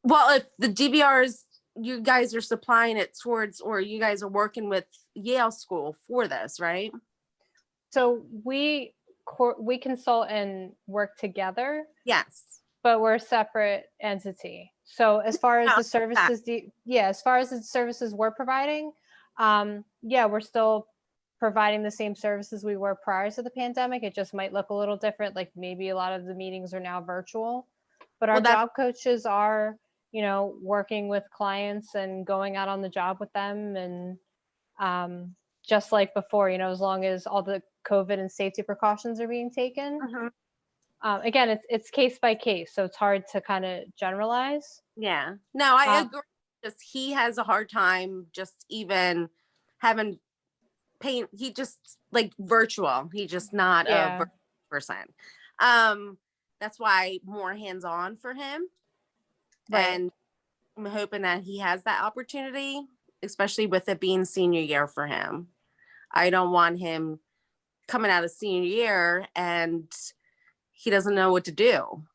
Speaker 9: Well, if the DVRs, you guys are supplying it towards, or you guys are working with Yale School for this, right?
Speaker 5: So we consult and work together.
Speaker 9: Yes.
Speaker 5: But we're a separate entity. So as far as the services, as far as the services we're providing, we're still providing the same services we were prior to the pandemic. It just might look a little different. Like maybe a lot of the meetings are now virtual, but our job coaches are, working with clients and going out on the job with them. And just like before, as long as all the COVID and safety precautions are being taken. Again, it's case by case, so it's hard to kind of generalize.
Speaker 9: Yeah. No, I
Speaker 5: Um,
Speaker 9: agree. Just he has a hard time just even having paint. He just like virtual. He just not a
Speaker 5: Yeah.
Speaker 9: virtual person. That's why more hands-on for him.
Speaker 5: Right.
Speaker 9: And I'm hoping that he has that opportunity, especially with it being senior year for him. I don't want him coming out of senior year and he doesn't know what to do.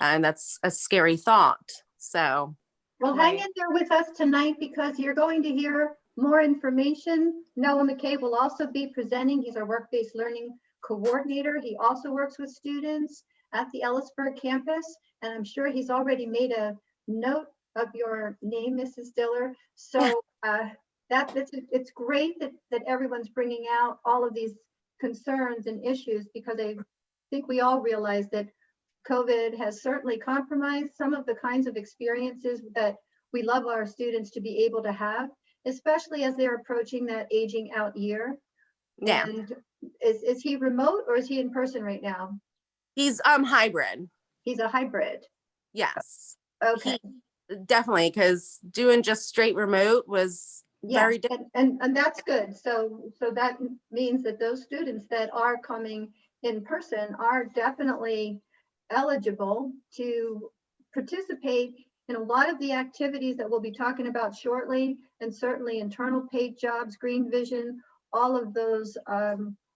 Speaker 9: And that's a scary thought. So,
Speaker 8: Well, hang in there with us tonight because you're going to hear more information. Noah McKay will also be presenting. He's our work-based learning coordinator. He also works with students at the Ellisburg campus, and I'm sure he's already made a note of your name, Mrs. Diller. So it's great that everyone's bringing out all of these concerns and issues, because I think we all realize that COVID has certainly compromised some of the kinds of experiences that we love our students to be able to have, especially as they're approaching that aging out year.
Speaker 9: yeah.
Speaker 8: And is he remote or is he in person right now?
Speaker 9: He's hybrid.
Speaker 8: He's a hybrid.
Speaker 9: Yes.
Speaker 8: Okay.
Speaker 9: Definitely, because doing just straight remote was very different.
Speaker 8: And that's good. So that means that those students that are coming in person are definitely eligible to participate in a lot of the activities that we'll be talking about shortly, and certainly internal paid jobs, green vision, all of those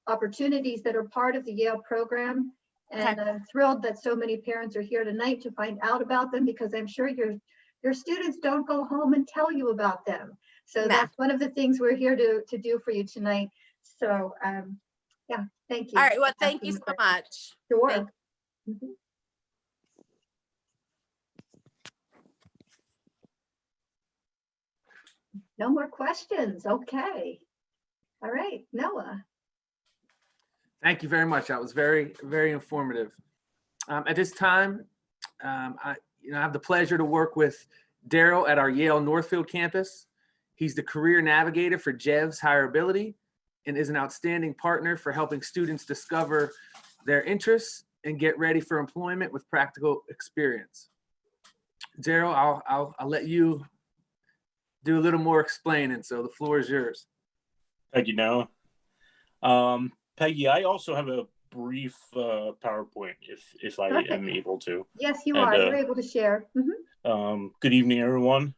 Speaker 8: opportunities that are part of the Yale program. And I'm thrilled that so many parents are here tonight to find out about them, because I'm sure your students don't go home and tell you about them. So that's one of the things we're here to do for you tonight. So yeah, thank you.
Speaker 9: All right, well, thank you so much.
Speaker 8: Sure. No more questions. Okay. All right, Noah.
Speaker 3: Thank you very much. That was very, very informative. At this time, I have the pleasure to work with Daryl at our Yale Northfield campus. He's the career navigator for JEVS Hireability and is an outstanding partner for helping students discover their interests and get ready for employment with practical experience. Daryl, I'll let you do a little more explaining, so the floor is yours.
Speaker 10: Thank you, Noah. Peggy, I also have a brief PowerPoint if I am able to.
Speaker 8: Yes, you are. You're able to share.
Speaker 10: Good evening, everyone.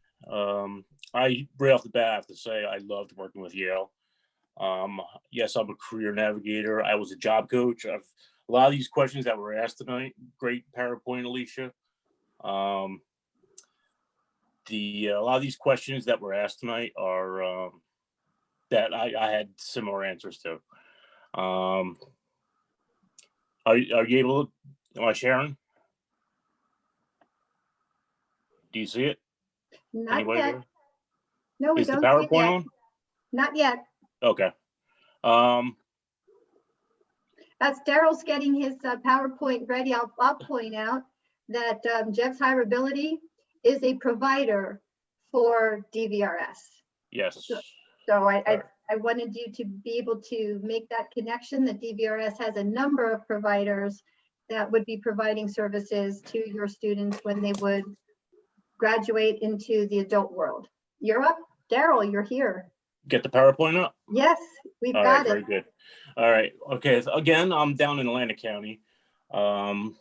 Speaker 10: I right off the bat have to say I loved working with Yale. Yes, I'm a career navigator. I was a job coach. A lot of these questions that were asked tonight, great PowerPoint, Alicia. A lot of these questions that were asked tonight are that I had similar answers to. Are you able to, am I sharing? Do you see it?
Speaker 8: Not
Speaker 10: Anybody
Speaker 8: yet.
Speaker 10: there?
Speaker 8: No, we
Speaker 10: Is the
Speaker 8: don't see it
Speaker 10: PowerPoint
Speaker 8: yet.
Speaker 10: on?
Speaker 8: Not yet.
Speaker 10: Okay.
Speaker 8: As Daryl's getting his PowerPoint ready, I'll point out that JEVS Hireability is a provider for DVRS.
Speaker 10: Yes.
Speaker 8: So I wanted you to be able to make that connection, that DVRS has a number of providers that would be providing services to your students when they would graduate into the adult world. You're up, Daryl, you're here.
Speaker 10: Get the PowerPoint up?
Speaker 8: Yes, we've
Speaker 10: All
Speaker 8: got
Speaker 10: right,
Speaker 8: it.
Speaker 10: very good. All right. Okay. So again, I'm down in Atlantic County. JEVS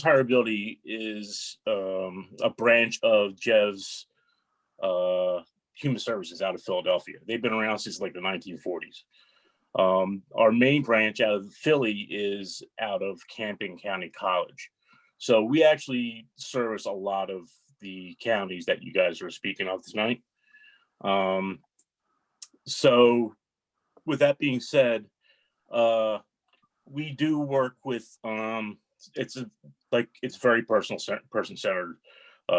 Speaker 10: Hireability is a branch of JEVS Human Services out of Philadelphia. They've been around since like the 1940s. Our main branch out of Philly is out of Camden County College. So we actually service a lot of the counties that you guys are speaking of tonight. So with that being said, we do work with, it's very person-centered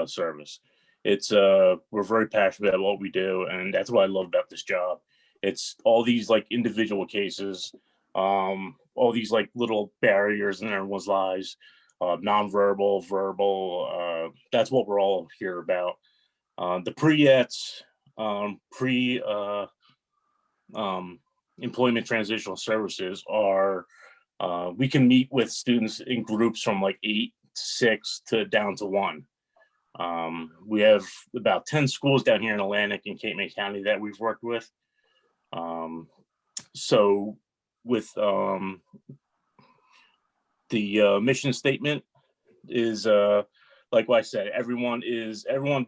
Speaker 10: service. We're very passionate about what we do, and that's what I love about this job. It's all these like individual cases, all these like little barriers in everyone's lives, nonverbal, verbal. That's what we're all here about. The pre-ETS, employment transitional services are We can meet with students in groups from like 8, 6 to down to 1. We have about 10 schools down here in Atlantic and Cape May County that we've worked with. So with the mission statement is like what I said, everyone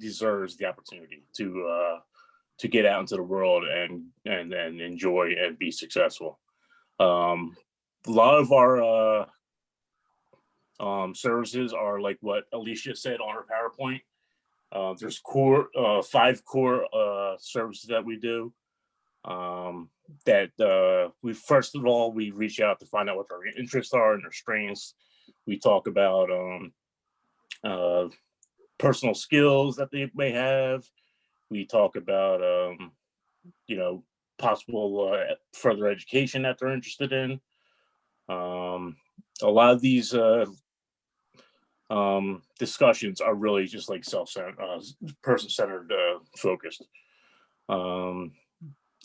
Speaker 10: deserves the opportunity to get out into the world and enjoy and be successful. A lot of our services are like what Alicia said on her PowerPoint. There's 5 core services that we do. We first of all, we reach out to find out what their interests are and their strengths. We talk about personal skills that they may have. We talk about possible further education that they're interested in. A lot of these discussions are really just like person-centered focused.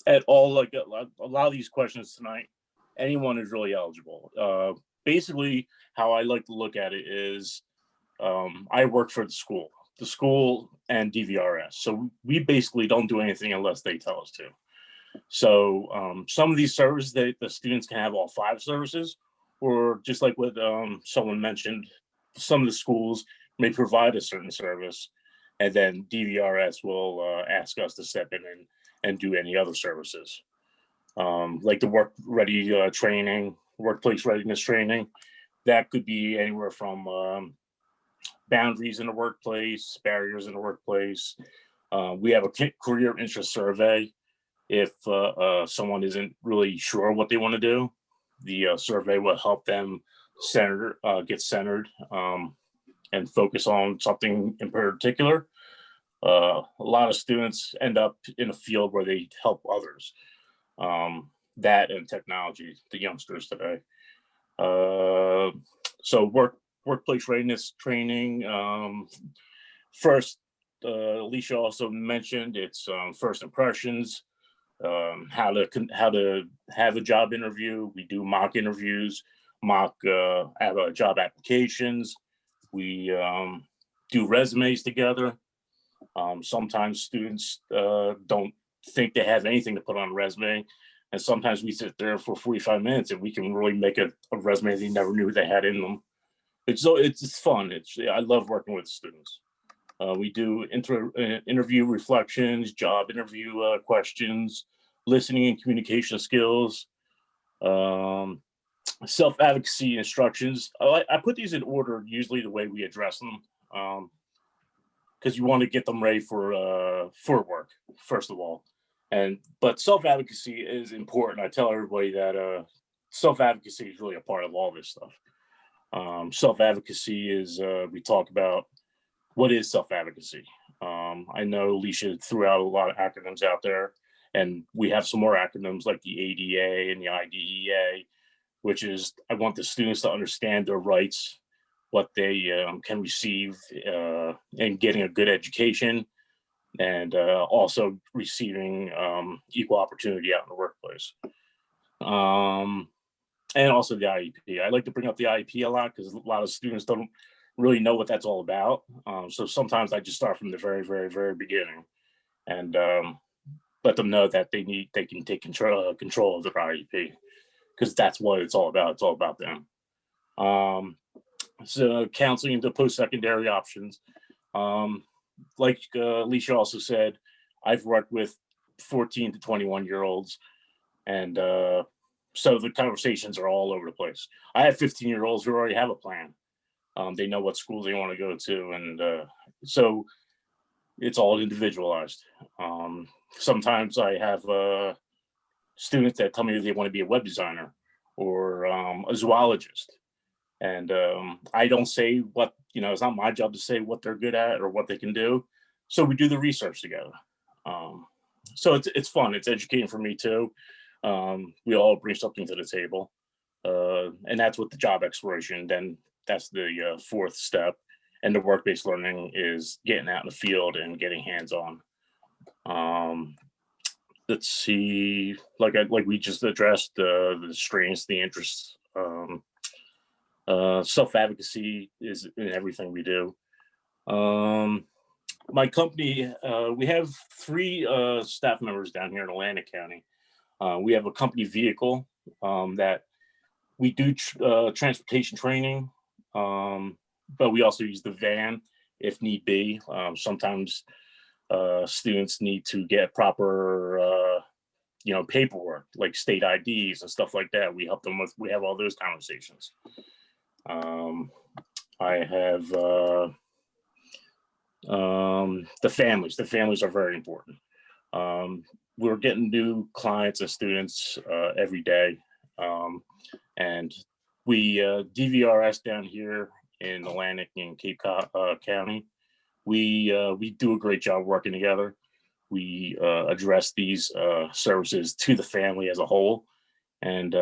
Speaker 10: At all, like a lot of these questions tonight, anyone is really eligible. Basically, how I like to look at it is I work for the school and DVRS. So we basically don't do anything unless they tell us to. So some of these services, the students can have all 5 services, or just like what someone mentioned, some of the schools may provide a certain service, and then DVRS will ask us to step in and do any other services. Like the workplace readiness training, that could be anywhere from boundaries in the workplace, barriers in the workplace. We have a career interest survey. If someone isn't really sure what they want to do, the survey will help them get centered and focus on something in particular. A lot of students end up in a field where they help others. That and technology, the youngsters today. So workplace readiness training. First, Alicia also mentioned it's first impressions, how to have a job interview. We do mock interviews, job applications. We do resumes together. Sometimes students don't think they have anything to put on a resume, and sometimes we sit there for 45 minutes and we can really make a resume they never knew they had in them. It's fun. I love working with students. We do interview reflections, job interview questions, listening and communication skills, self-advocacy instructions. I put these in order, usually the way we address them, because you want to get them ready for work, first of all. But self-advocacy is important. I tell everybody that self-advocacy is really a part of all this stuff. Self-advocacy is, we talk about what is self-advocacy. I know Alicia threw out a lot of acronyms out there, and we have some more acronyms like the ADA and the IDEA, which is I want the students to understand their rights, what they can receive in getting a good education, and also receiving equal opportunity out in the workplace. And also the IEP. I like to bring up the IEP a lot because a lot of students don't really know what that's all about. So sometimes I just start from the very, very, very beginning and let them know that they can take control of their IEP, because that's what it's all about. It's all about them. So counseling into post-secondary options. Like Alicia also said, I've worked with 14 to 21-year-olds, and so the conversations are all over the place. I have 15-year-olds who already have a plan. They know what schools they want to go to, and so it's all individualized. Sometimes I have students that tell me they want to be a web designer or a zoologist, and I don't say what, it's not my job to say what they're good at or what they can do. So we do the research together. So it's fun. It's educating for me too. We all bring something to the table, and that's what the job exploration. Then that's the 4th step, and the work-based learning is getting out in the field and getting hands-on. Let's see, like we just addressed the strengths, the interests Self-advocacy is in everything we do. My company, we have 3 staff members down here in Atlantic County. We have a company vehicle that we do transportation training, but we also use the van if need be. Sometimes students need to get proper, paperwork like state IDs and stuff like that. We help them with. We have all those conversations. I have the families. The families are very important. We're getting new clients and students every day. And we DVRS down here in Atlantic and Cape County, we do a great job working together. We address these services to the family as a whole. And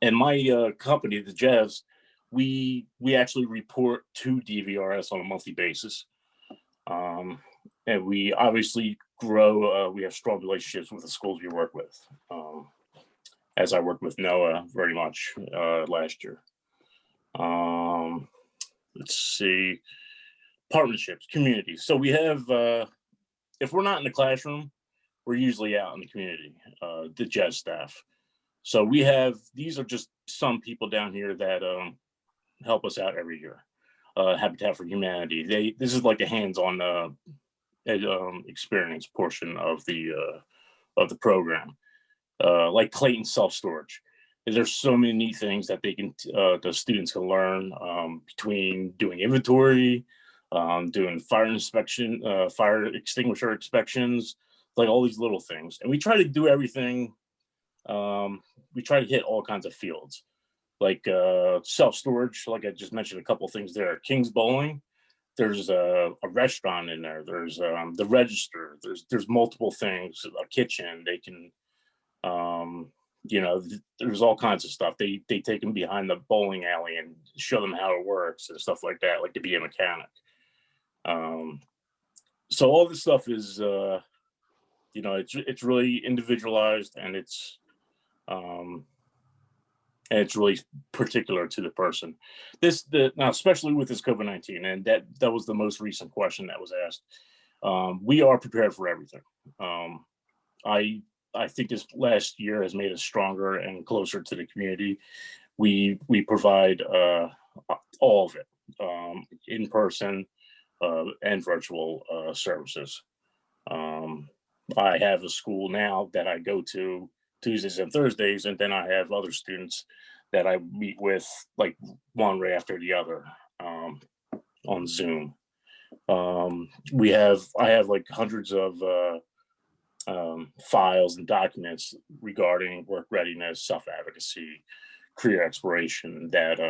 Speaker 10: my company, the Jevs, we actually report to DVRS on a monthly basis. And we obviously grow, we have strong relationships with the schools we work with. As I worked with Noah very much last year. Let's see, partnerships, communities. So we have, if we're not in the classroom, we're usually out in the community, the Jev staff. So we have, these are just some people down here that help us out every year. Habitat for Humanity. This is like a hands-on experience portion of the program. Like Clayton self-storage. There's so many neat things that the students can learn between doing inventory, doing fire inspection, fire extinguisher inspections, like all these little things. And we try to do everything. We try to hit all kinds of fields, like self-storage, like I just mentioned a couple of things there. King's Bowling, there's a restaurant in there. There's the register. There's multiple things, a kitchen. They can, there's all kinds of stuff. They take them behind the bowling alley and show them how it works and stuff like that, like to be a mechanic. So all this stuff is, it's really individualized, and it's really particular to the person. Now, especially with this COVID-19, and that was the most recent question that was asked. We are prepared for everything. I think this last year has made us stronger and closer to the community. We provide all of it, in person and virtual services. I have a school now that I go to Tuesdays and Thursdays, and then I have other students that I meet with, like one right after the other, on Zoom. I have like hundreds of files and documents regarding work readiness, self-advocacy, career exploration that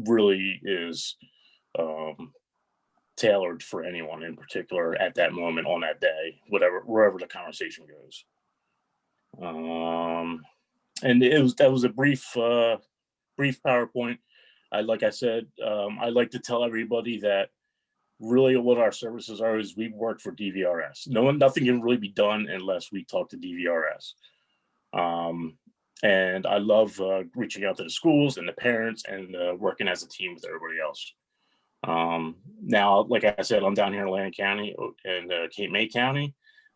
Speaker 10: really is tailored for anyone in particular at that moment on that day, wherever the conversation goes. And that was a brief PowerPoint. Like I said, I like to tell everybody that really what our services are is we work for DVRS. Nothing can really be done unless we talk to DVRS. And I love reaching out to the schools and the parents and working as a team with everybody else. Now, like I said, I'm down here in Atlantic County and Cape May County,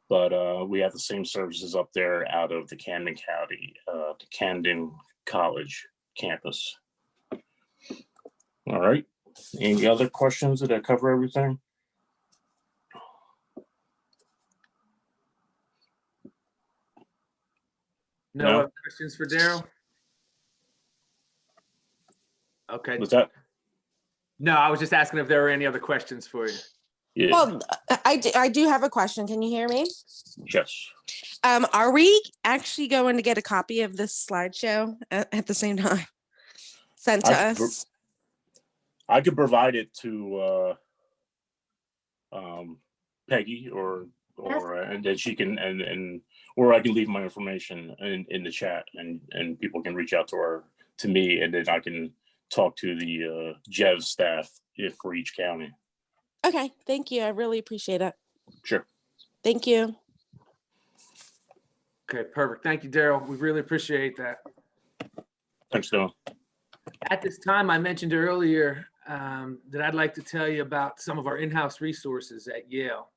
Speaker 10: but we have the same services up there out of the Camden County, the Camden College campus. All right. Any other questions? Did I cover everything?
Speaker 3: No other questions for Daryl? Okay.
Speaker 10: What's that?
Speaker 5: No, I was just asking if there were any other questions for you.
Speaker 10: Yeah.
Speaker 9: Well, I do have a question. Can you hear me?
Speaker 10: Yes.
Speaker 9: Are we actually going to get a copy of this slideshow at the same time sent to us?
Speaker 10: I could provide it to Peggy and then she can or I can leave my information in the chat and people can reach out to me, and then I can talk to the Jev staff for each county.
Speaker 9: Okay, thank you. I really appreciate it.
Speaker 10: Sure.
Speaker 9: Thank you.
Speaker 3: Okay, perfect. Thank you, Daryl. We really appreciate that.
Speaker 10: Thanks, Noah.
Speaker 3: At this time, I mentioned earlier that I'd like to tell you about some of our in-house resources at Yale.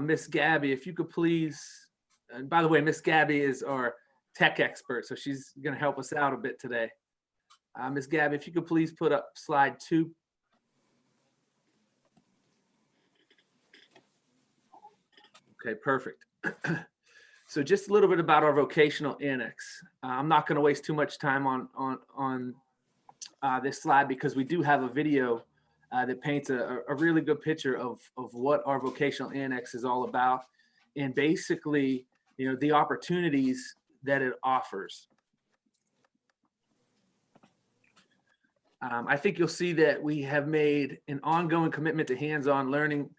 Speaker 3: Miss Gabby, if you could please, and by the way, Miss Gabby is our tech expert, so she's going to help us out a bit today. Miss Gabby, if you could please put up slide 2. Okay, perfect. So just a little bit about our vocational annex. I'm not going to waste too much time on this slide because we do have a video that paints a really good picture of what our vocational annex is all about, and basically, you know, the opportunities that it offers. I think you'll see that we have made an ongoing commitment to hands-on learning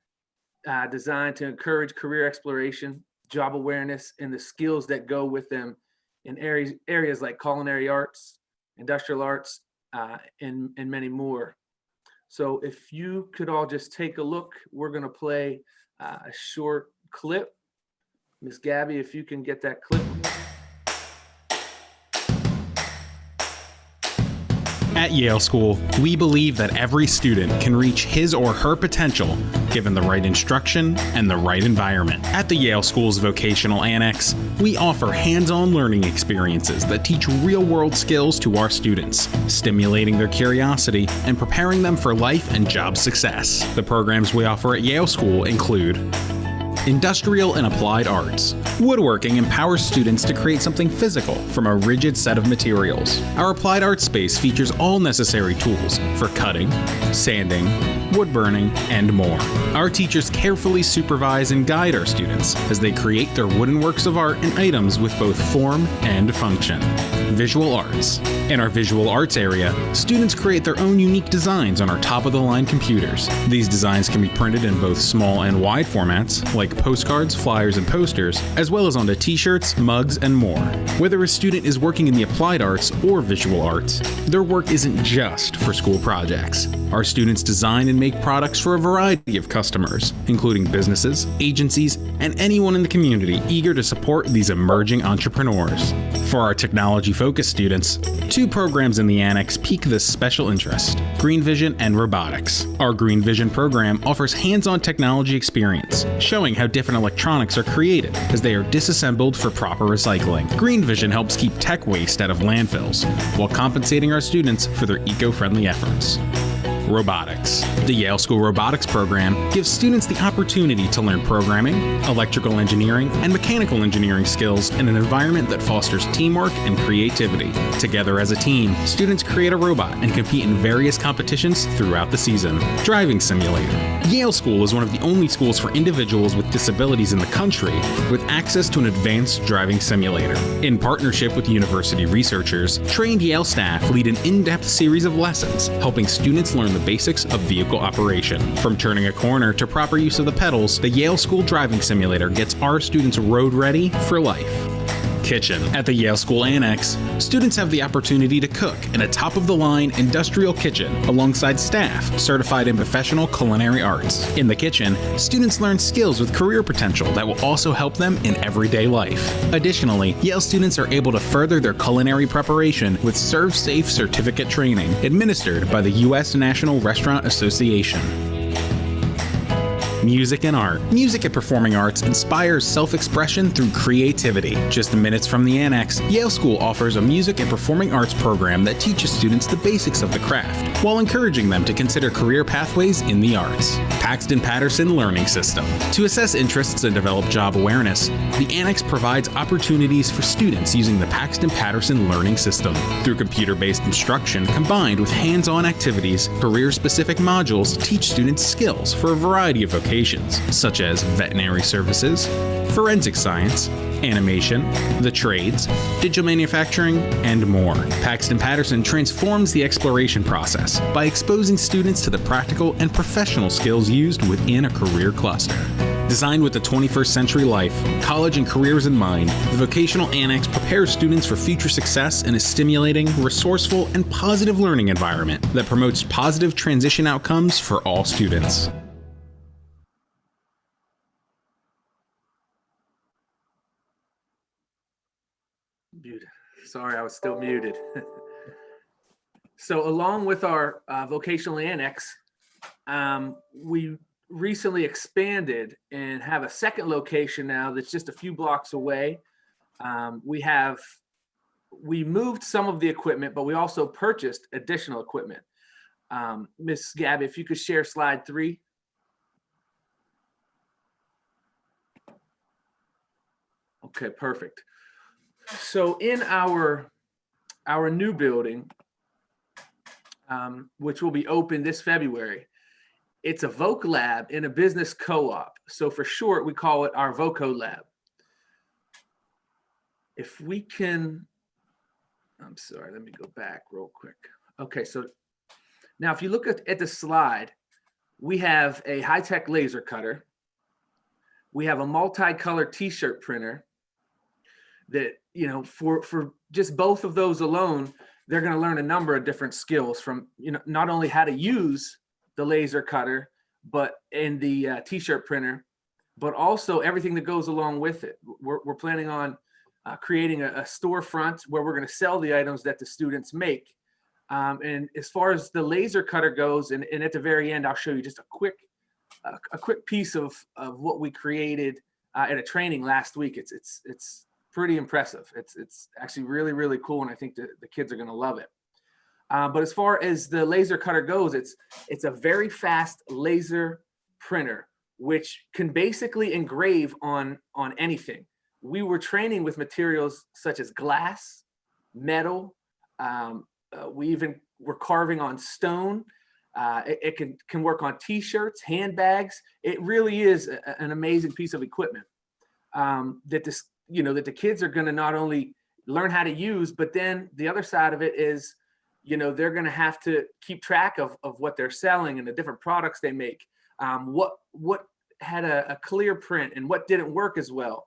Speaker 3: designed to encourage career exploration, job awareness, and the skills that go with them in areas like culinary arts, industrial arts, and many more. So if you could all just take a look, we're going to play a short clip. Miss Gabby, if you can get that clip.
Speaker 11: At Yale School, we believe that every student can reach his or her potential given the right instruction and the right environment. At the Yale School's Vocational Annex, we offer hands-on learning experiences that teach real-world skills to our students, stimulating their curiosity and preparing them for life and job success. The programs we offer at Yale School include Industrial and Applied Arts. Woodworking empowers students to create something physical from a rigid set of materials. Our Applied Arts space features all necessary tools for cutting, sanding, wood burning, and more. Our teachers carefully supervise and guide our students as they create their wooden works of art and items with both form and function. Visual Arts. In our Visual Arts area, students create their own unique designs on our top-of-the-line computers. These designs can be printed in both small and wide formats, like postcards, flyers, and posters, as well as onto t-shirts, mugs, and more. Whether a student is working in the applied arts or visual arts, their work isn't just for school projects. Our students design and make products for a variety of customers, including businesses, agencies, and anyone in the community eager to support these emerging entrepreneurs. For our technology-focused students, 2 programs in the Annex pique this special interest: Green Vision and Robotics. Our Green Vision program offers hands-on technology experience, showing how different electronics are created as they are disassembled for proper recycling. Green Vision helps keep tech waste out of landfills, while compensating our students for their eco-friendly efforts. Robotics. The Yale School Robotics program gives students the opportunity to learn programming, electrical engineering, and mechanical engineering skills in an environment that fosters teamwork and creativity. Together as a team, students create a robot and compete in various competitions throughout the season. Driving Simulator. Yale School is one of the only schools for individuals with disabilities in the country with access to an advanced driving simulator. In partnership with university researchers, trained Yale staff lead an in-depth series of lessons, helping students learn the basics of vehicle operation. From turning a corner to proper use of the pedals, the Yale School Driving Simulator gets our students road ready for life. Kitchen. At the Yale School Annex, students have the opportunity to cook in a top-of-the-line industrial kitchen alongside staff certified in professional culinary arts. In the kitchen, students learn skills with career potential that will also help them in everyday life. Additionally, Yale students are able to further their culinary preparation with Serve Safe certificate training administered by the U.S. National Restaurant Association. Music and art. Music and performing arts inspires self-expression through creativity. Just minutes from the Annex, Yale School offers a music and performing arts program that teaches students the basics of the craft, while encouraging them to consider career pathways in the arts. Paxton Patterson Learning System. To assess interests and develop job awareness, the Annex provides opportunities for students using the Paxton Patterson Learning System. Through computer-based instruction combined with hands-on activities, career-specific modules teach students skills for a variety of vocations, such as veterinary services, forensic science, animation, the trades, digital manufacturing, and more. Paxton Patterson transforms the exploration process by exposing students to the practical and professional skills used within a career cluster. Designed with the 21st century life, college, and careers in mind, the Vocational Annex prepares students for future success in a stimulating, resourceful, and positive learning environment that promotes positive transition outcomes for all students.
Speaker 3: Muted. Sorry, I was still muted. So along with our vocational annex, we recently expanded and have a second location now that's just a few blocks away. We moved some of the equipment, but we also purchased additional equipment. Miss Gabby, if you could share slide 3. Okay, perfect. So in our new building, which will be open this February, it's a Voc lab in a business co-op. So for short, we call it our Voco lab. If we can, I'm sorry, let me go back real quick. Okay, so now if you look at the slide, we have a high-tech laser cutter. We have a multi-color t-shirt printer that, you know, for just both of those alone, they're going to learn a number of different skills from, you know, not only how to use the laser cutter, but in the t-shirt printer, but also everything that goes along with it. We're planning on creating a storefront where we're going to sell the items that the students make. And as far as the laser cutter goes, and at the very end, I'll show you just a quick piece of what we created at a training last week. It's pretty impressive. It's actually really, really cool. And I think the kids are going to love it. But as far as the laser cutter goes, it's a very fast laser printer, which can basically engrave on anything. We were training with materials such as glass, metal. We even were carving on stone. It can work on t-shirts, handbags. It really is an amazing piece of equipment that the kids are going to not only learn how to use, but then the other side of it is, you know, they're going to have to keep track of what they're selling and the different products they make. What had a clear print and what didn't work as well.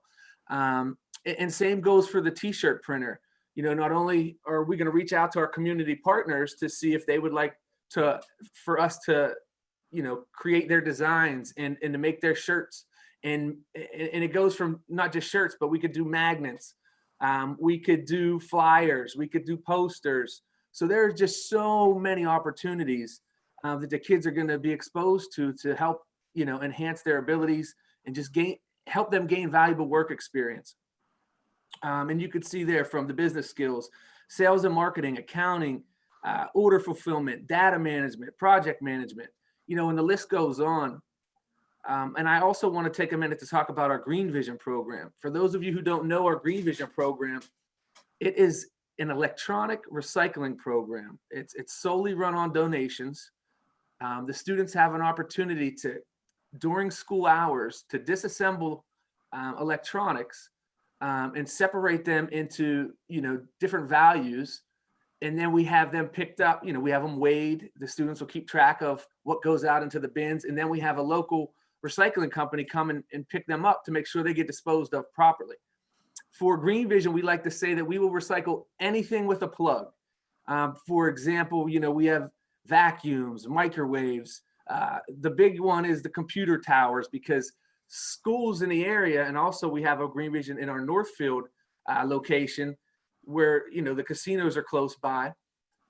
Speaker 3: And same goes for the t-shirt printer. You know, not only are we going to reach out to our community partners to see if they would like for us to, you know, create their designs and to make their shirts. And it goes from not just shirts, but we could do magnets. We could do flyers. We could do posters. So there are just so many opportunities that the kids are going to be exposed to help, you know, enhance their abilities and just help them gain valuable work experience. And you could see there from the business skills, sales and marketing, accounting, order fulfillment, data management, project management, you know, and the list goes on. And I also want to take a minute to talk about our Green Vision program. For those of you who don't know our Green Vision program, it is an electronic recycling program. It's solely run on donations. The students have an opportunity to, during school hours, to disassemble electronics and separate them into, you know, different values. And then we have them picked up, you know, we have them weighed. The students will keep track of what goes out into the bins. And then we have a local recycling company come and pick them up to make sure they get disposed of properly. For Green Vision, we like to say that we will recycle anything with a plug. For example, you know, we have vacuums, microwaves. The big one is the computer towers, because schools in the area, and also we have a Green Vision in our Northfield location where, you know, the casinos are close by.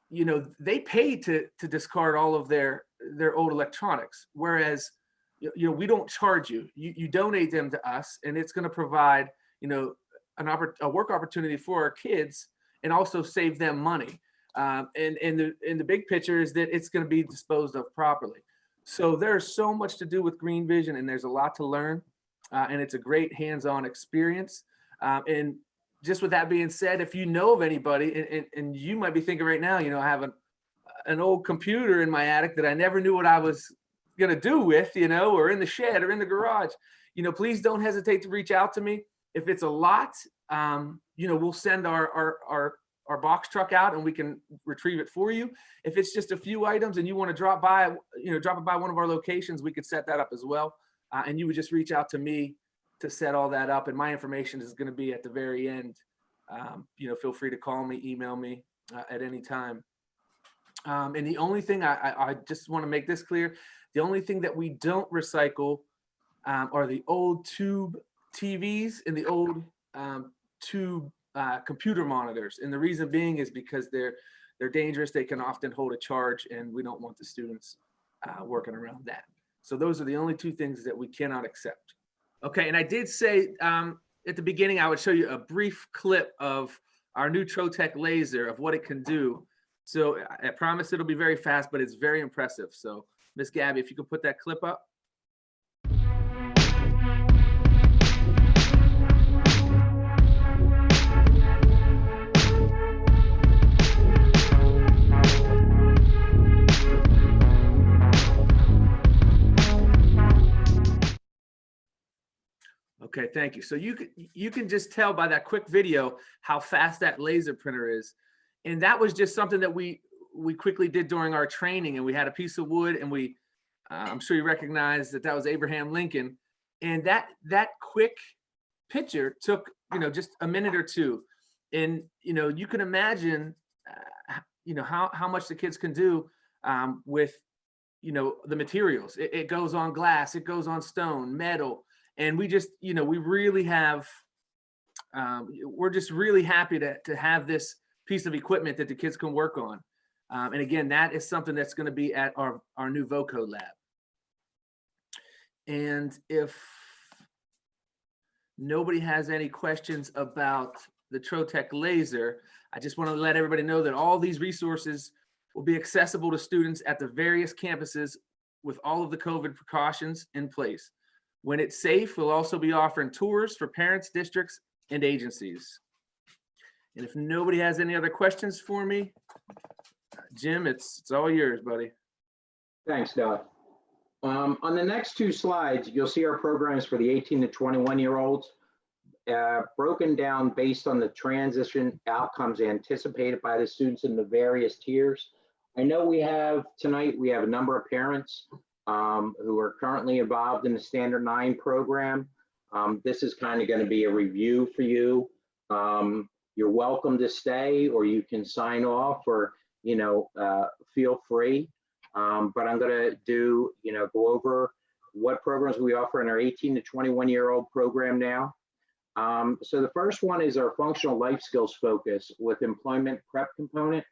Speaker 3: You know, they pay to discard all of their old electronics, whereas, you know, we don't charge you. You donate them to us, and it's going to provide, you know, a work opportunity for our kids and also save them money. And the big picture is that it's going to be disposed of properly. So there's so much to do with Green Vision, and there's a lot to learn, and it's a great hands-on experience. And just with that being said, if you know of anybody, and you might be thinking right now, you know, I have an old computer in my attic that I never knew what I was going to do with, you know, or in the shed or in the garage, you know, please don't hesitate to reach out to me. If it's a lot, you know, we'll send our box truck out and we can retrieve it for you. If it's just a few items and you want to drop by, you know, drop it by one of our locations, we could set that up as well. And you would just reach out to me to set all that up. And my information is going to be at the very end. You know, feel free to call me, email me at any time. And the only thing I just want to make this clear, the only thing that we don't recycle are the old tube TVs and the old tube computer monitors. And the reason being is because they're dangerous. They can often hold a charge, and we don't want the students working around that. So those are the only two things that we cannot accept. Okay, and I did say at the beginning, I would show you a brief clip of our new Trotec laser, of what it can do. So I promise it'll be very fast, but it's very impressive. So Miss Gabby, if you could put that clip up. Okay, thank you. So you can just tell by that quick video how fast that laser printer is. And that was just something that we quickly did during our training, and we had a piece of wood, and I'm sure you recognize that was Abraham Lincoln. And that quick picture took, just a minute or two. And, you can imagine, how much the kids can do with, the materials. It goes on glass, it goes on stone, metal. And we just, we really have, we're just really happy to have this piece of equipment that the kids can work on. And again, that is something that's going to be at our new VOCO lab. And if nobody has any questions about the Trotec laser, I just want to let everybody know that all these resources will be accessible to students at the various campuses with all of the COVID precautions in place. When it's safe, we'll also be offering tours for parents, districts, and agencies. And if nobody has any other questions for me, Jim, it's all yours, buddy.
Speaker 1: Thanks, Doug. On the next two slides, you'll see our programs for the 18 to 21-year-olds broken down based on the transition outcomes anticipated by the students in the various tiers. I know we have a number of parents who are currently involved in the Standard 9 program. This is kind of going to be a review for you. You're welcome to stay, or you can sign off, or feel free. But I'm going to go over what programs we offer in our 18 to 21-year-old program now. So the first one is our functional life skills focus with employment prep component.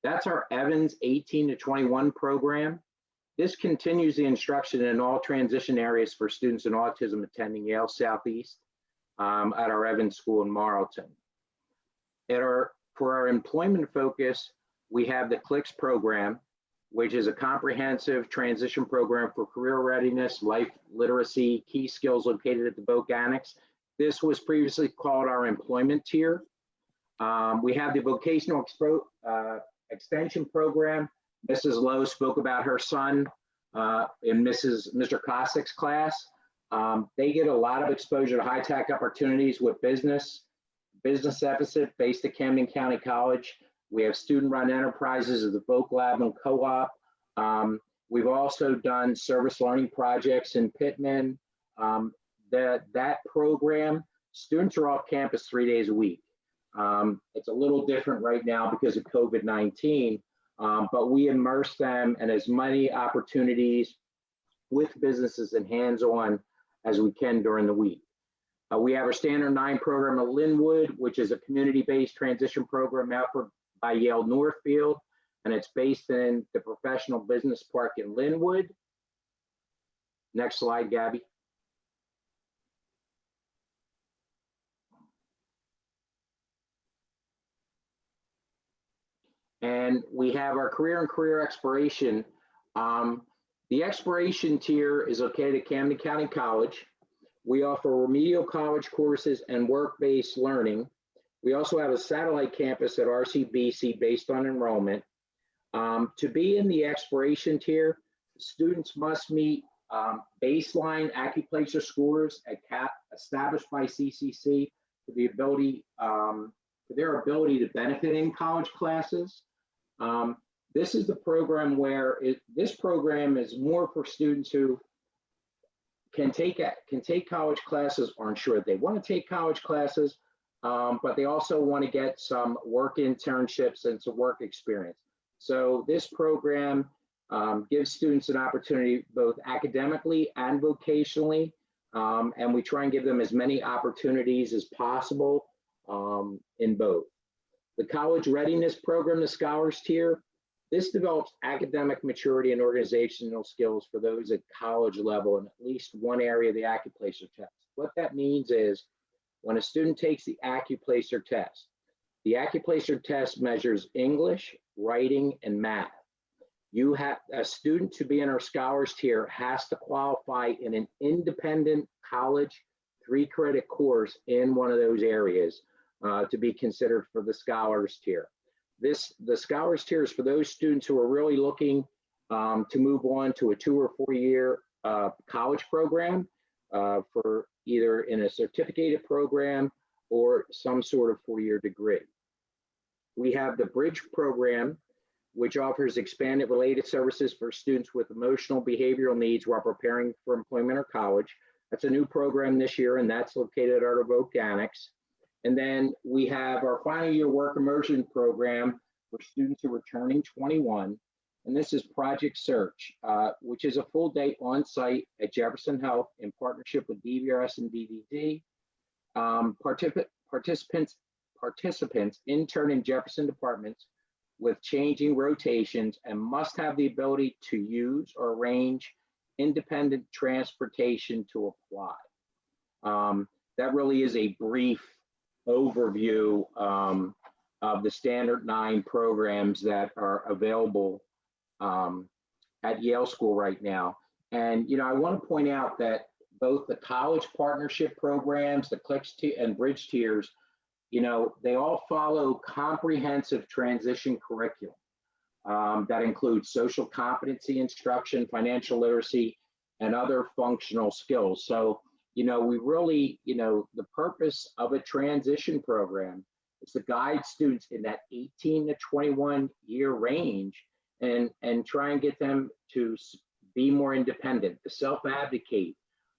Speaker 1: That's our Evans 18 to 21 program. This continues the instruction in all transition areas for students in autism attending Yale Southeast at our Evans School in Marlton. For our employment focus, we have the CLICS program, which is a comprehensive transition program for career readiness, life literacy, key skills located at the Voc Annex. This was previously called our employment tier. We have the vocational extension program. Mrs. Lowe spoke about her son in Mr. Kosak's class. They get a lot of exposure to high-tech opportunities with business deficit based at Camden County College. We have student-run enterprises of the Voc Lab and Co-op. We've also done service learning projects in Pittman. That program, students are off campus 3 days a week. It's a little different right now because of COVID-19, but we immerse them in as many opportunities with businesses and hands-on as we can during the week. We have our Standard 9 program at Linwood, which is a community-based transition program offered by Yale Northfield, and it's based in the Professional Business Park in Linwood. Next slide, Gabby. And we have our career and career exploration. The exploration tier is located at Camden County College. We offer remedial college courses and work-based learning. We also have a satellite campus at RCBC based on enrollment. To be in the exploration tier, students must meet baseline acupuncture scores at CAP established by CCC for their ability to benefit in college classes. This is the program where this program is more for students who can take college classes, aren't sure if they want to take college classes, but they also want to get some work internships and some work experience. So this program gives students an opportunity both academically and vocationally, and we try and give them as many opportunities as possible in both. The college readiness program, the scholars tier, this develops academic maturity and organizational skills for those at college level in at least one area of the AccuPlacer test. What that means is when a student takes the AccuPlacer test measures English, writing, and math. You have a student to be in our scholars tier has to qualify in an independent college 3-credit course in one of those areas to be considered for the scholars tier. The scholars tier is for those students who are really looking to move on to a 2 or 4 year college program for either in a certificated program or some sort of 4-year degree. We have the Bridge program, which offers expanded related services for students with emotional behavioral needs while preparing for employment or college. That's a new program this year, and that's located at our Voc Annex. And then we have our final year work immersion program for students who are turning 21. And this is Project Search, which is a full day on site at Jefferson Health in partnership with DVRS and DVD. Participants intern in Jefferson departments with changing rotations and must have the ability to use or arrange independent transportation to apply. That really is a brief overview of the Standard 9 programs that are available at Yale School right now. And, you know, I want to point out that both the college partnership programs, the CLICS and Bridge tiers, you know, they all follow comprehensive transition curriculum that includes social competency instruction, financial literacy, and other functional skills. So, you know, we really, you know, the purpose of a transition program is to guide students in that 18 to 21 year range and try and get them to be more independent, to self-advocate,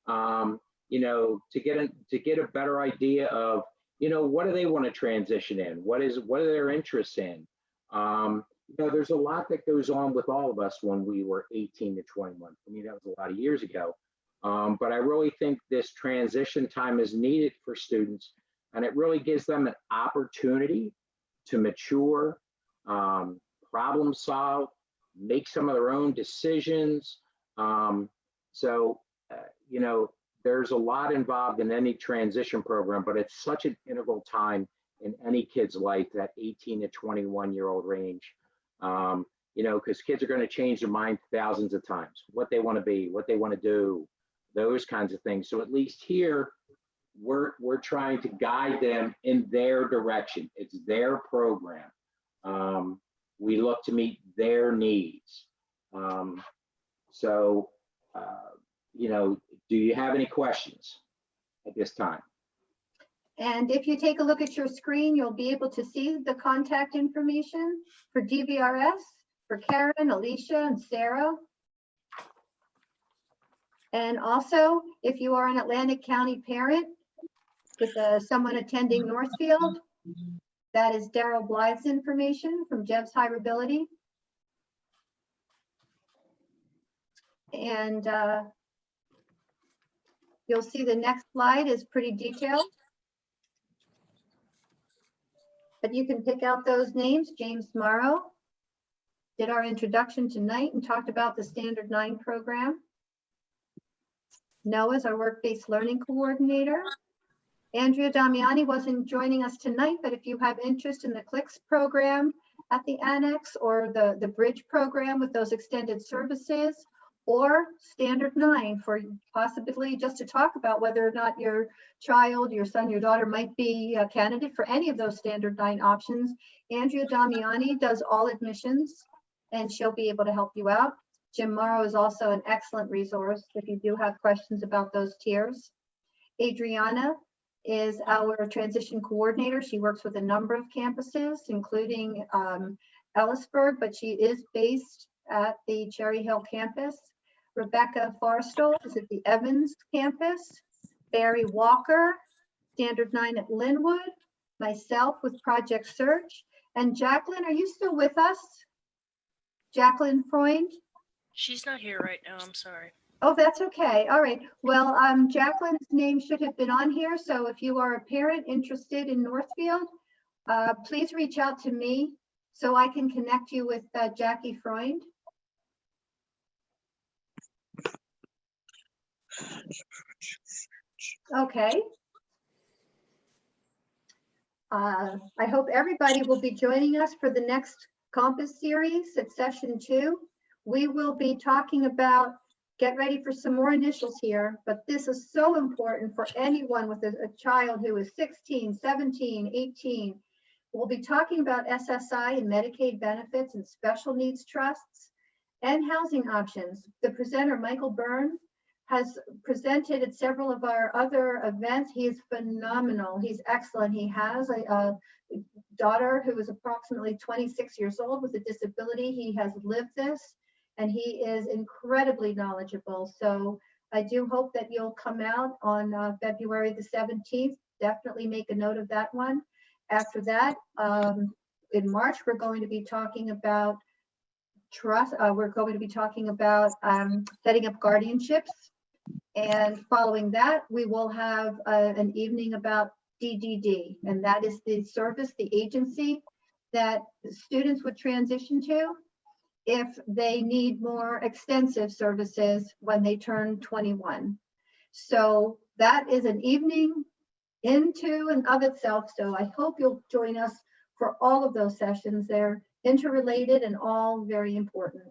Speaker 1: you know, to get a better idea of, you know, what do they want to transition in? What are their interests in? You know, there's a lot that goes on with all of us when we were 18 to 21. I mean, that was a lot of years ago. But I really think this transition time is needed for students, and it really gives them an opportunity to mature, problem solve, make some of their own decisions. You know, there's a lot involved in any transition program, but it's such an integral time in any kid's life, that 18 to 21 year old range. You know, because kids are going to change their mind thousands of times, what they want to be, what they want to do, those kinds of things. So at least here, we're trying to guide them in their direction. It's their program. We look to meet their needs. You know, do you have any questions at this time?
Speaker 8: And if you take a look at your screen, you'll be able to see the contact information for DVRS, for Karen, Alicia, and Sarah. And also, if you are an Atlantic County parent with someone attending Northfield, that is Daryl Blythe's information from Jeff's Hireability. And you'll see the next slide is pretty detailed. But you can pick out those names. James Morrow did our introduction tonight and talked about the Standard 9 program. Noah's our work-based learning coordinator. Andrea Damiani wasn't joining us tonight, but if you have interest in the CLICS program at the Annex or the Bridge program with those extended services, or Standard 9 for possibly just to talk about whether or not your child, your son, your daughter might be a candidate for any of those Standard 9 options. Andrea Damiani does all admissions and she'll be able to help you out. Jim Morrow is also an excellent resource if you do have questions about those tiers. Adriana is our transition coordinator. She works with a number of campuses, including Ellisburg, but she is based at the Cherry Hill campus. Rebecca Forrestal is at the Evans campus. Barry Walker, Standard 9 at Linwood. Myself with Project Search. And Jacqueline, are you still with us? Jacqueline Freund?
Speaker 2: She's not here right now. I'm sorry.
Speaker 8: Oh, that's okay. All right. Well, Jacqueline's name should have been on here. So if you are a parent interested in Northfield, please reach out to me so I can connect you with Jackie Freund. Okay. I hope everybody will be joining us for the next Compass series at session 2. We will be talking about, get ready for some more initials here, but this is so important for anyone with a child who is 16, 17, 18. We'll be talking about SSI and Medicaid benefits and special needs trusts and housing options. The presenter, Michael Byrne, has presented at several of our other events. He is phenomenal. He's excellent. He has a daughter who is approximately 26 years old with a disability. He has lived this, and he is incredibly knowledgeable. So I do hope that you'll come out on February the 17th. Definitely make a note of that one. After that, in March, we're going to be talking about trust. We're going to be talking about setting up guardianships. And following that, we will have an evening about DDD, and that is the service, the agency that students would transition to if they need more extensive services when they turn 21. So that is an evening into and of itself. So I hope you'll join us for all of those sessions. They're interrelated and all very important.